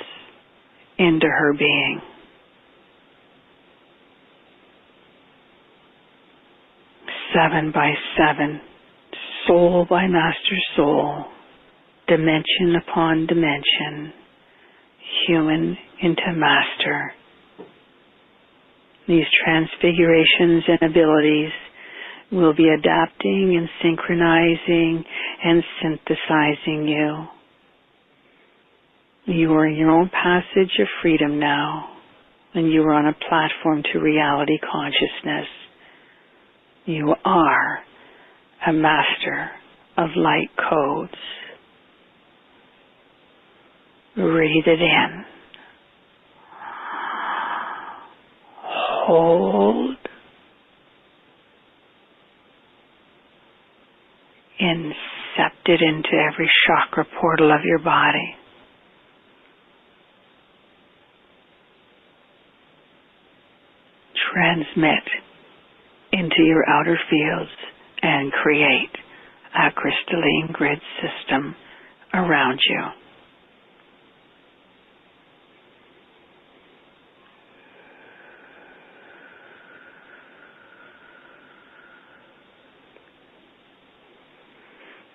into her being. Seven by seven, soul by master soul, dimension upon dimension, human into master. These transfigurations and abilities will be adapting and synchronizing and synthesizing you. You are in your own passage of freedom now, and you are on a platform to reality consciousness. You are a master of light codes. Breathe it in. Hold. Incept it into every chakra portal of your body. Transmit into your outer fields and create a crystalline grid system around you.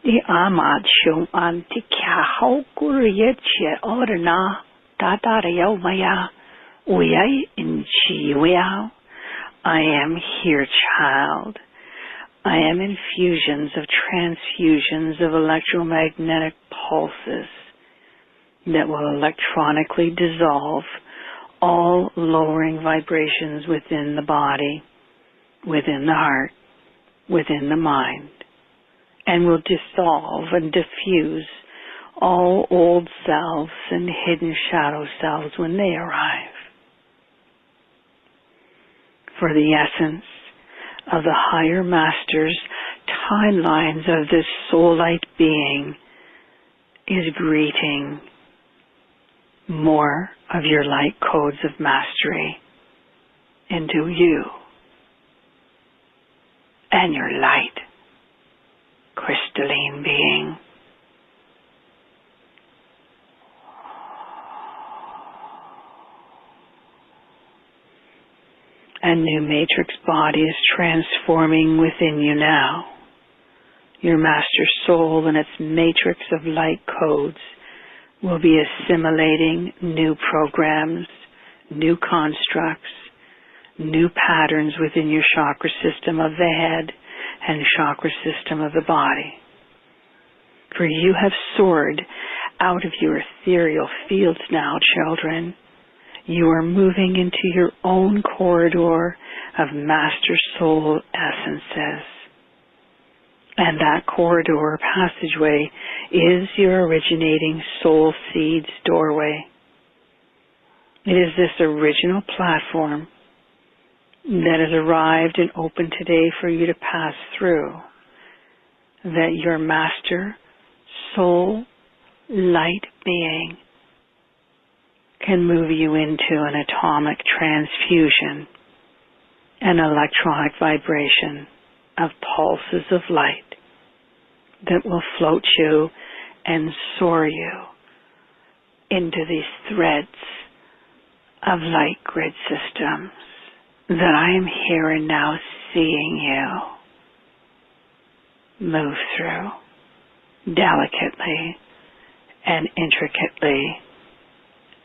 The Amat Shum Antikia Hokurietje Orna Tadario Maya Uyai Inchiwea. I am here, child. I am infusions of transfusions of electromagnetic pulses that will electronically dissolve all lowering vibrations within the body, within the heart, within the mind, and will dissolve and diffuse all old selves and hidden shadow selves when they arrive. For the essence of the higher masters' timelines of this soul light being is greeting more of your light codes of mastery into you and your light, crystalline being. A new matrix body is transforming within you now. Your master soul and its matrix of light codes will be assimilating new programs, new constructs, new patterns within your chakra system of the head and chakra system of the body. For you have soared out of your ethereal fields now, children. You are moving into your own corridor of master soul essences. And that corridor passageway is your originating soul seeds doorway. It is this original platform that has arrived and opened today for you to pass through, that your master soul light being can move you into an atomic transfusion, an electronic vibration of pulses of light that will float you and soar you into these threads of light grid systems that I am here and now seeing you move through delicately and intricately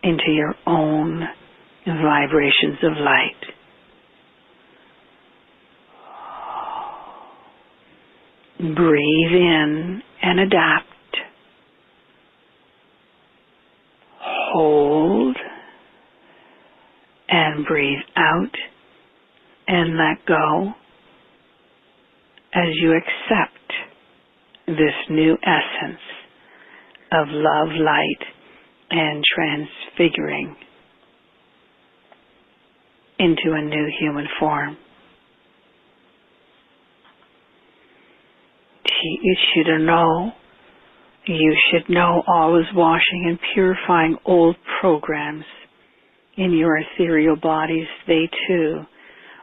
into your own vibrations of light. Breathe in and adapt. Hold and breathe out and let go as you accept this new essence of love, light, and transfiguring into a new human form. You should know all is washing and purifying old programs in your ethereal bodies. They too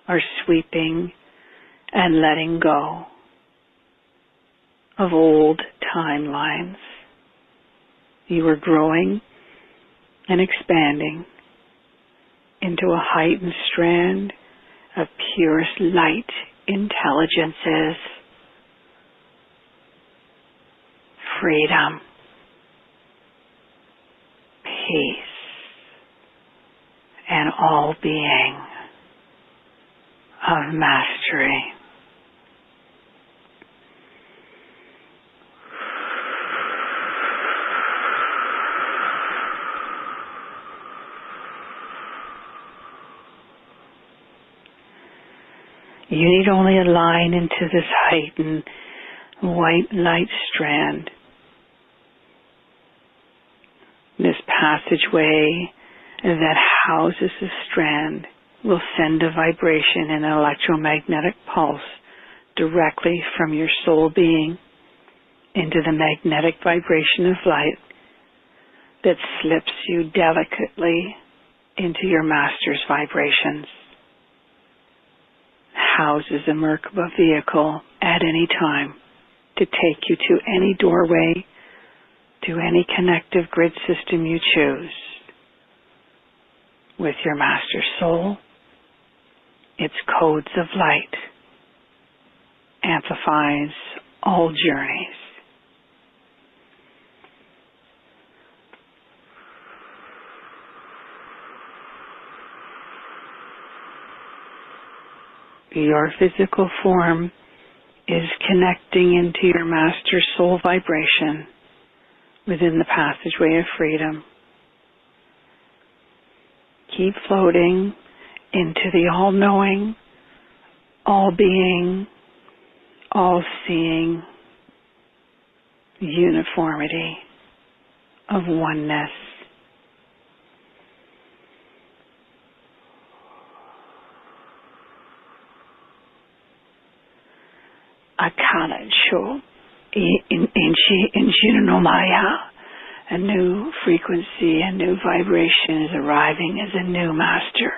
are sweeping and letting go of old timelines. You are growing and expanding into a heightened strand of purest light intelligences, freedom, peace, and all being of mastery. You need only align into this heightened white light strand. This passageway that houses the strand will send a vibration and an electromagnetic pulse directly from your soul being into the magnetic vibration of light that slips you delicately into your master's vibrations. Houses a Merkaba vehicle at any time to take you to any doorway, to any connective grid system you choose. With your master soul, its codes of light amplifies all journeys. your physical form is connecting into your master soul vibration within the passageway of freedom. Keep floating into the all-knowing, all-being, all-seeing uniformity of oneness. Akanacho in a new frequency, a new vibration is arriving as a new master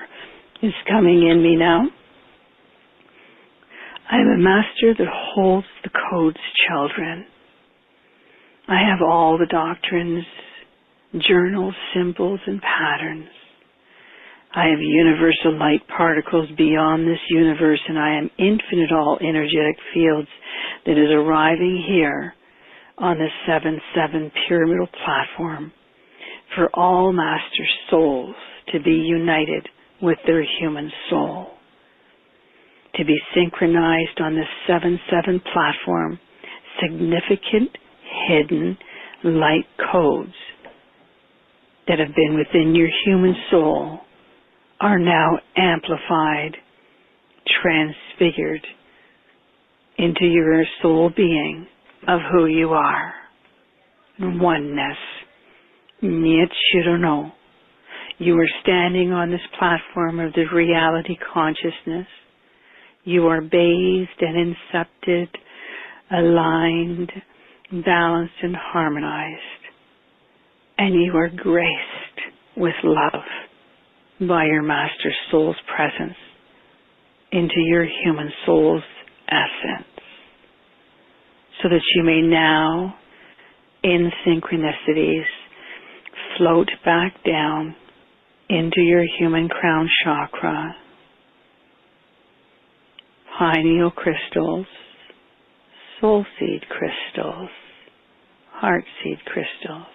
is coming in me now. I am a master that holds the codes, children. I have all the doctrines, journals, symbols, and patterns. I have universal light particles beyond this universe, and I am infinite all energetic fields that is arriving here on the 7-7 pyramidal platform for all master souls to be united with their human soul, to be synchronized on this 7-7 platform. Significant hidden light codes that have been within your human soul are now amplified, transfigured into your soul being of who you are. Oneness. Nichirono. You are standing on this platform of the reality consciousness. You are bathed and incepted, aligned, balanced, and harmonized. And you are graced with love by your master soul's presence into your human soul's essence, so that you may now, in synchronicities, float back down into your human crown chakra, pineal crystals, soul seed crystals, heart seed crystals.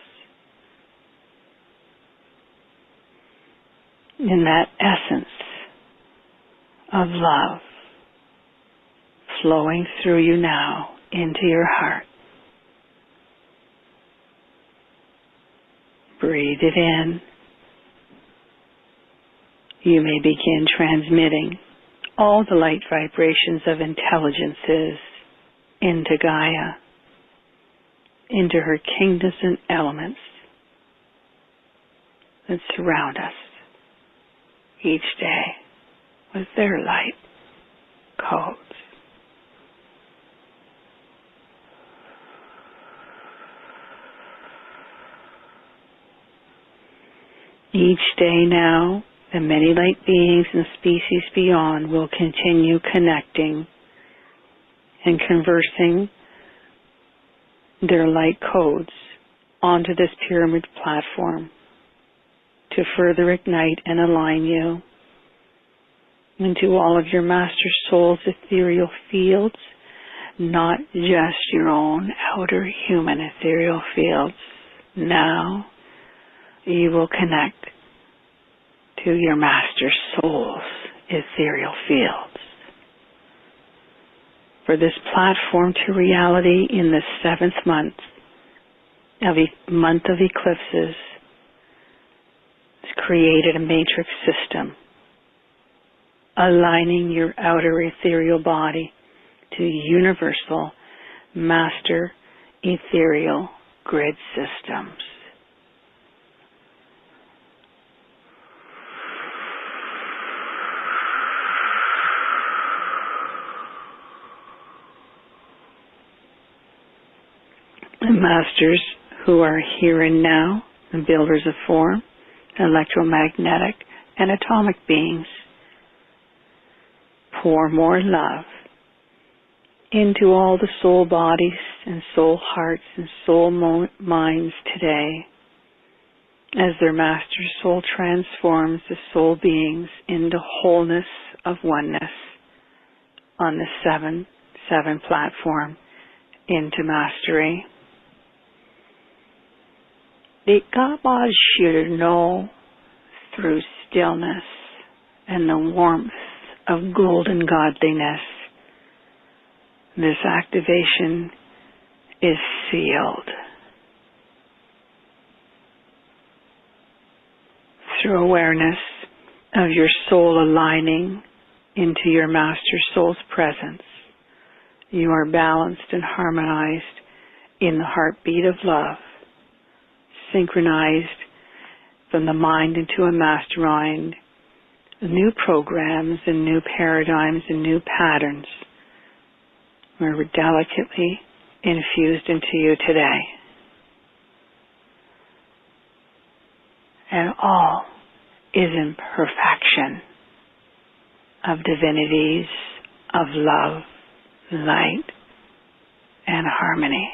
In that essence of love flowing through you now into your heart. Breathe it in. You may begin transmitting all the light vibrations of intelligences into Gaia, into her kingdoms and elements that surround us each day with their light codes. Each day now, the many light beings and species beyond will continue connecting and conversing their light codes onto this pyramid platform to further ignite and align you into all of your master soul's ethereal fields, not just your own outer human ethereal fields. Now you will connect to your master soul's ethereal fields. For this platform to reality in the 7th month of eclipses, has created a matrix system aligning your outer ethereal body to universal master ethereal grid systems. The masters who are here and now, the builders of form, electromagnetic and atomic beings, pour more love into all the soul bodies and soul hearts and soul minds today as their master soul transforms the soul beings into wholeness of oneness on the 7-7 platform into mastery. The God should know through stillness and the warmth of golden godliness. This activation is sealed through awareness of your soul aligning into your Master Soul's presence. You are balanced and harmonized in the heartbeat of love, synchronized from the mind into a mastermind, new programs and new paradigms and new patterns were delicately infused into you today. And all is in perfection of divinities, of love, light, and harmony.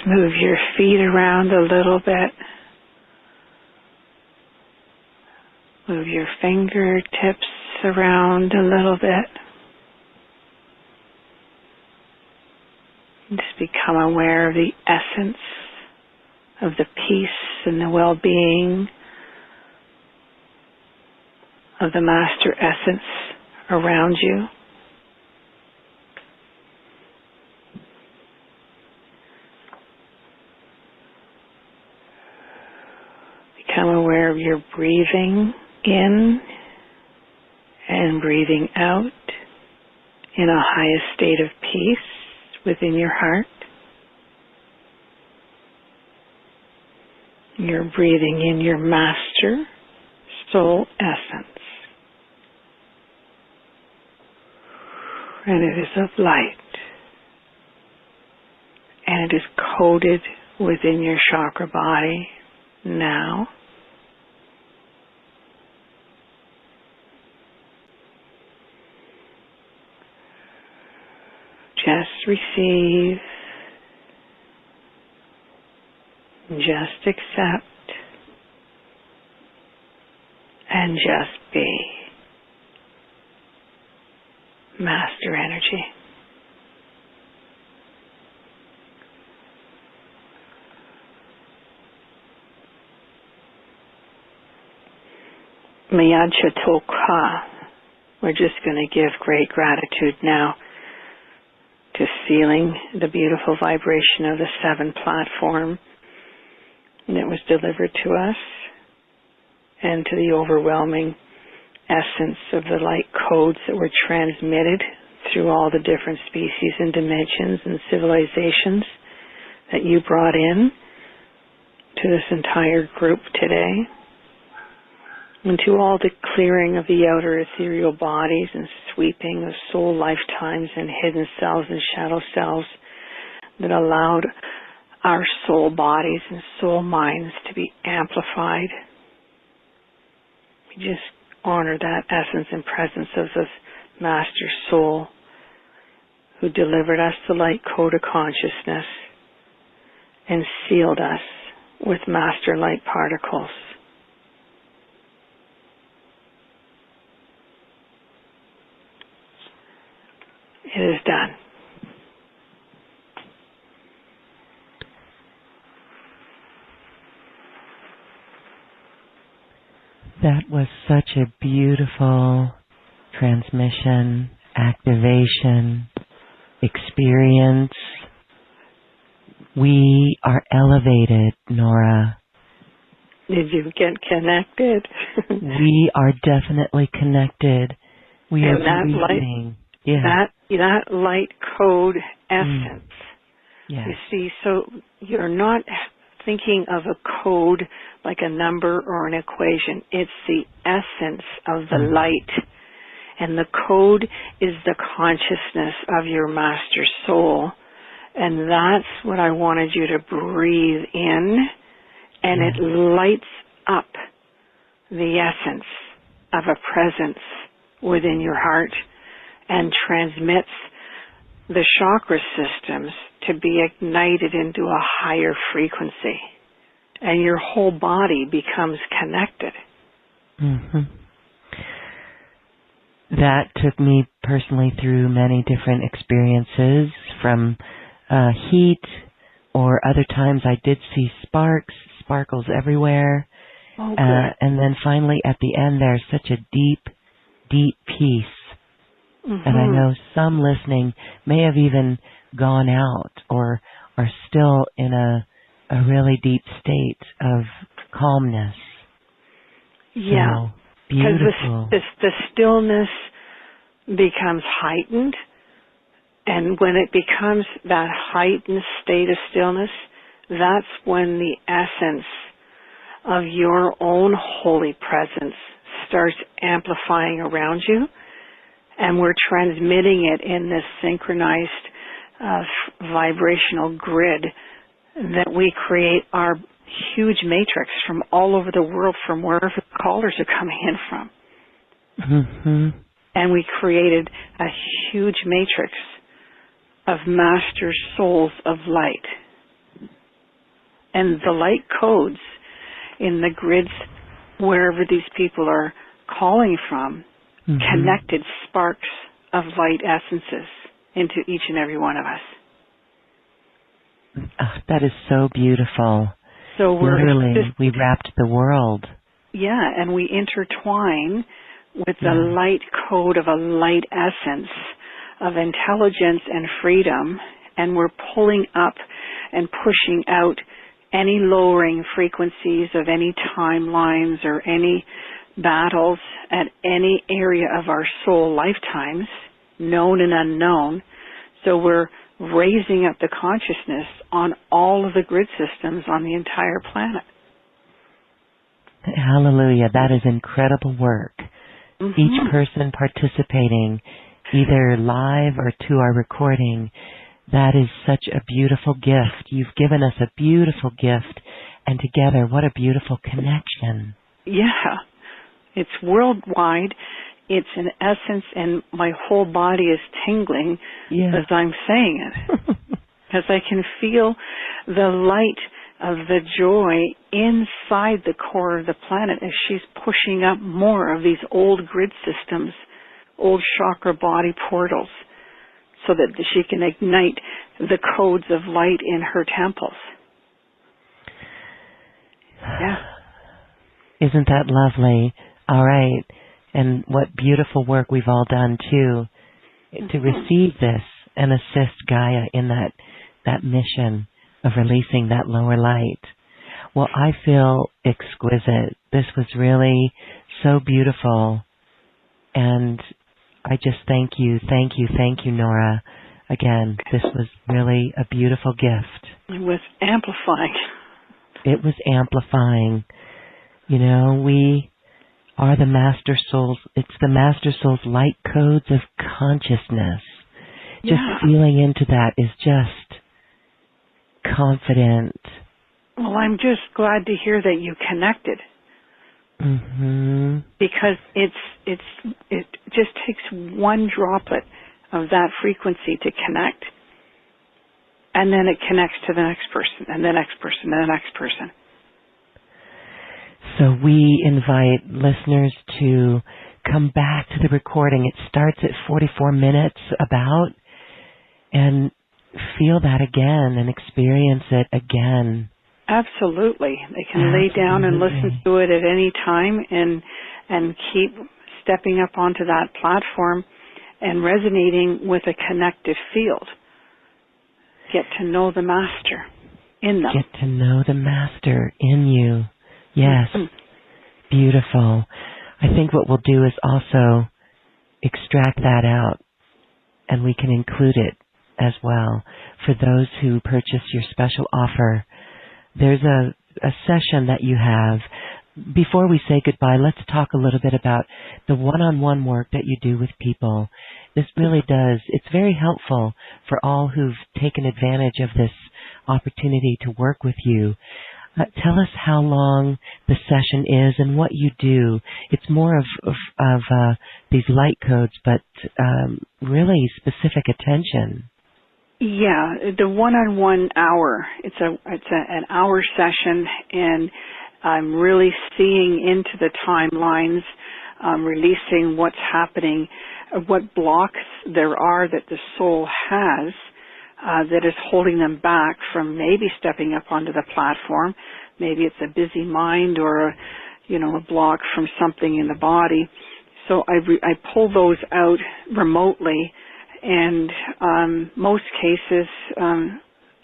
Move your feet around a little bit. Move your fingertips around a little bit. Just become aware of the essence of the peace and the well-being of the Master Essence around you. Become aware of your breathing in and breathing out in a highest state of peace within your heart. You're breathing in your Master Soul Essence. And it is of light. And it is coded within your chakra body now. Just receive, just accept, and just be Master Energy. Miyad Chatoka. We're just going to give great gratitude now to sealing the beautiful vibration of the 7 platform that was delivered to us, and to the overwhelming essence of the light codes that were transmitted through all the different species and dimensions and civilizations that you brought in to this entire group today, and to all the clearing of the outer ethereal bodies and sweeping of soul lifetimes and hidden selves and shadow selves that allowed our soul bodies and soul minds to be amplified. We just honor that essence and presence of the Master Soul who delivered us the light code of consciousness and sealed us with Master Light particles. It is done. That was such a beautiful transmission, activation, experience. We are elevated, Nora. Did you get connected? We are definitely connected. We and are breathing. That light code essence. Yes. You see, so you're not thinking of a code like a number or an equation. It's the essence of the light. And the code is the consciousness of your Master Soul. And that's what I wanted you to breathe in and it lights up the essence of a presence within your heart and transmits the chakra systems to be ignited into a higher frequency. And your whole body becomes connected. Mm-hmm. That took me personally through many different experiences, from heat, or other times I did see sparkles everywhere. Oh, good. And then finally at the end there's such a deep, deep peace. Mm-hmm. And I know some listening may have even gone out or are still in a really deep state of calmness. Yeah. So, beautiful. Because the stillness becomes heightened, and when it becomes that heightened state of stillness, that's when the essence of your own holy presence starts amplifying around you, and we're transmitting it in this synchronized vibrational grid that we create our huge matrix from all over the world, from wherever the callers are coming in from. Mm-hmm. And we created a huge matrix of master souls of light. And the light codes in the grids, wherever these people are calling from, connected sparks of light essences into each and every one of us. Oh, that is so beautiful. So literally, we wrapped the world. Yeah, and we intertwine with the light code of a light essence of intelligence and freedom, and we're pulling up and pushing out any lowering frequencies of any timelines or any battles at any area of our soul lifetimes, known and unknown. So we're raising up the consciousness on all of the grid systems on the entire planet. Hallelujah. That is incredible work. Mm-hmm. Each person participating, either live or to our recording, that is such a beautiful gift. You've given us a beautiful gift, and together, what a beautiful connection. Yeah. It's worldwide. It's an essence, and my whole body is tingling as I'm saying it. Because I can feel the light of the joy inside the core of the planet as she's pushing up more of these old grid systems, old chakra body portals, so that she can ignite the codes of light in her temples. Yeah. Isn't that lovely? All right. And what beautiful work we've all done, too, to receive this and assist Gaia in that mission of releasing that lower light. Well, I feel exquisite. This was really so beautiful. And I just thank you, Nora. Again, this was really a beautiful gift. It was amplifying. It was amplifying. You know, we are the Master Souls. It's the Master Souls light codes of consciousness. Just feeling into that is just confident. Well, I'm just glad to hear that you connected. Mm-hmm. Because it just takes one droplet of that frequency to connect, and then it connects to the next person, and the next person, and the next person. So we invite listeners to come back to the recording. It starts at 44 minutes about, and feel that again and experience it again. Absolutely. They can lay down and listen to it at any time and keep stepping up onto that platform and resonating with a connective field. Get to know the Master in them. Get to know the Master in you. Yes. Mm-hmm. Beautiful. I think what we'll do is also extract that out, and we can include it as well for those who purchase your special offer. There's a session that you have. Before we say goodbye, let's talk a little bit about the one-on-one work that you do with people. This really does. It's very helpful for all who've taken advantage of this opportunity to work with you. Tell us how long the session is and what you do. It's more of these light codes, but really specific attention. Yeah, the one-on-one hour. It's an hour session, and I'm really seeing into the timelines, releasing what's happening, what blocks there are that the soul has that is holding them back from maybe stepping up onto the platform. Maybe it's a busy mind or a block from something in the body. So I pull those out remotely, and most cases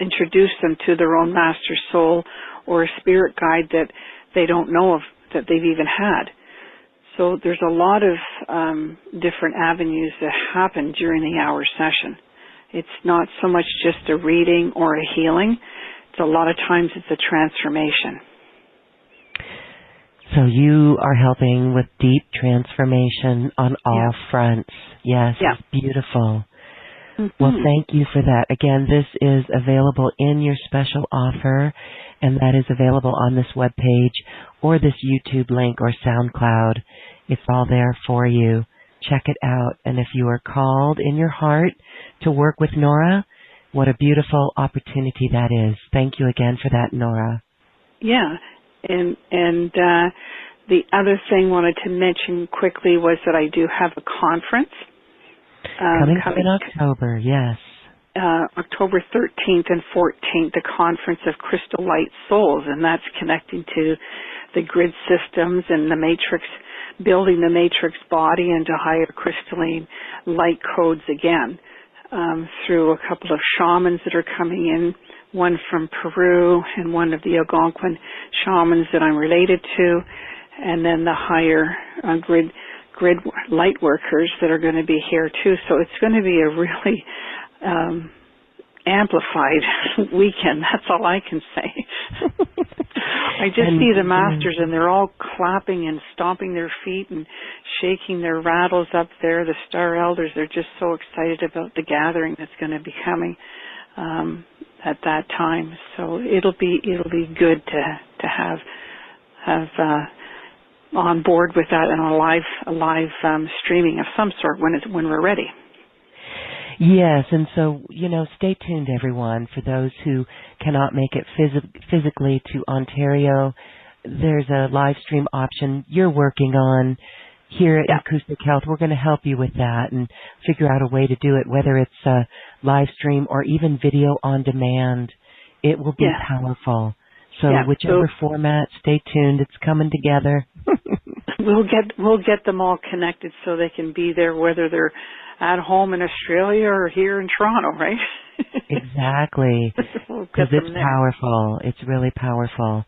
introduce them to their own master soul or a spirit guide that they don't know of, that they've even had. So there's a lot of different avenues that happen during the hour session. It's not so much just a reading or a healing. It's a lot of times it's a transformation. So you are helping with deep transformation on all fronts. Yes, it's beautiful. Mm-hmm. Well, thank you for that. Again, this is available in your special offer, and that is available on this webpage or this YouTube link or SoundCloud. It's all there for you. Check it out. And if you are called in your heart to work with Nora, what a beautiful opportunity that is. Thank you again for that, Nora. Yeah. And the other thing I wanted to mention quickly was that I do have a conference. Coming in October, yes. October 13th and 14th, the Conference of Crystal Light Souls, and that's connecting to the grid systems and the matrix, building the matrix body into higher crystalline light codes again, through a couple of shamans that are coming in, one from Peru and one of the Algonquin shamans that I'm related to, and then the higher grid light workers that are going to be here too. So it's going to be a really amplified weekend. That's all I can say. I just see the masters, and they're all clapping and stomping their feet and shaking their rattles up there. The star elders, they're just so excited about the gathering that's going to be coming at that time. So it'll be good to have on board with that and a live streaming of some sort when we're ready. Yes, and so, stay tuned, everyone. For those who cannot make it physically to Ontario, there's a live stream option you're working on here at Acoustic Health. We're going to help you with that and figure out a way to do it, whether it's a live stream or even video on demand. It will be powerful. So whichever format, stay tuned. It's coming together. We'll get them all connected so they can be there, whether they're at home in Australia or here in Toronto, right? Exactly. Because it's powerful. It's really powerful.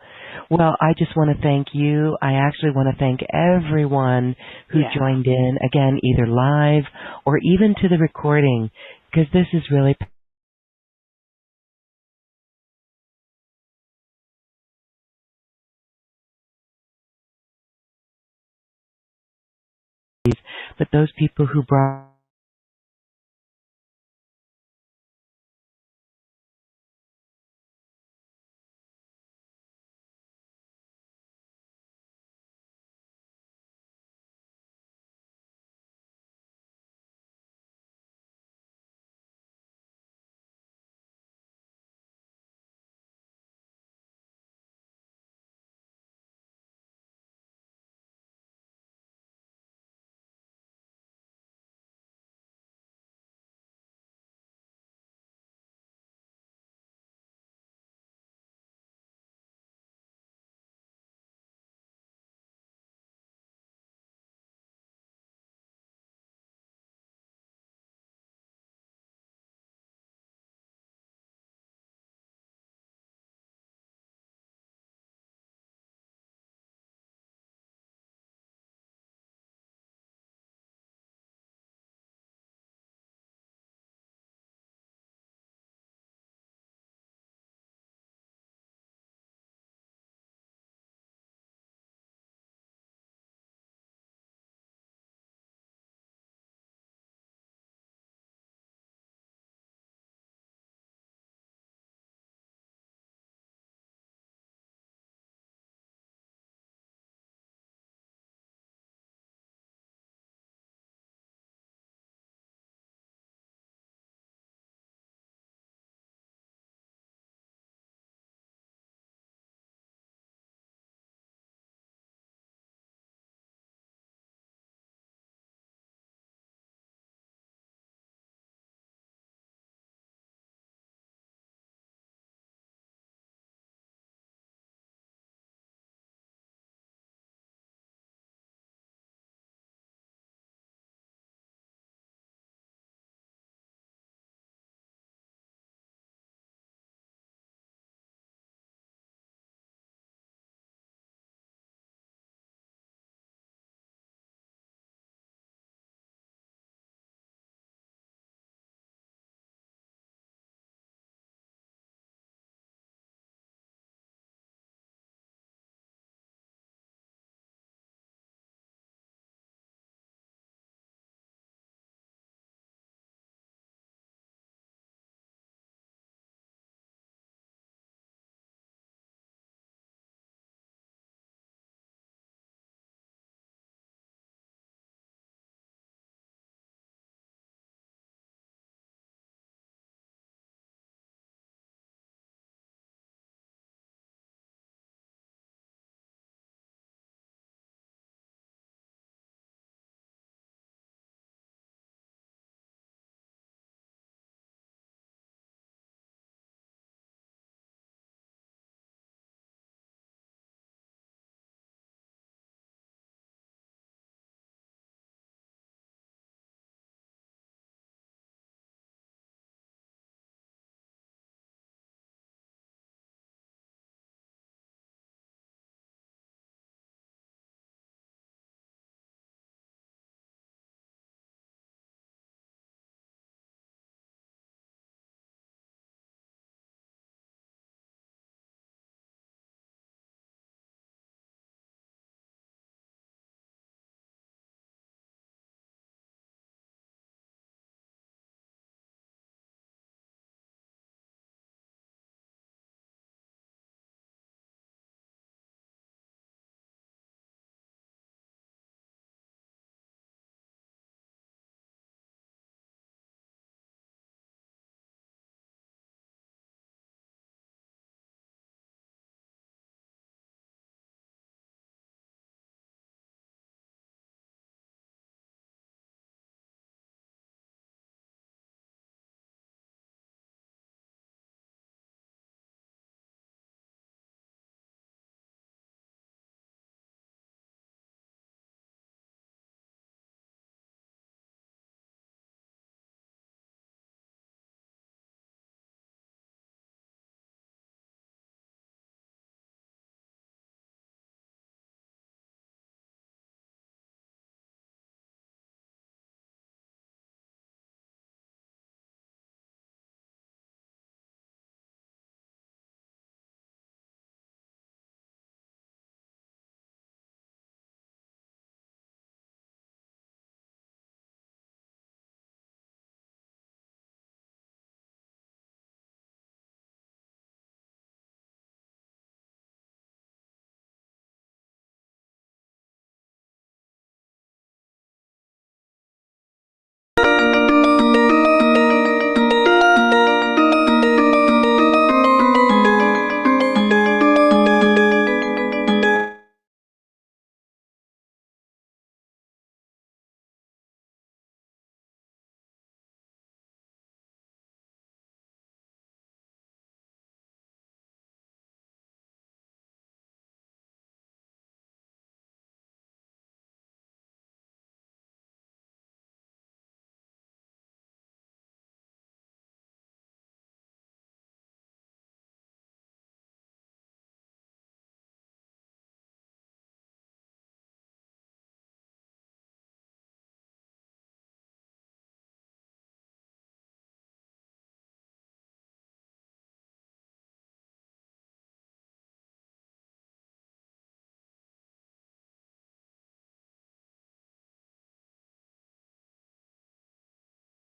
Well, I just want to thank you. I actually want to thank everyone who joined in, again, either live or even to the recording, because this is really but those people who brought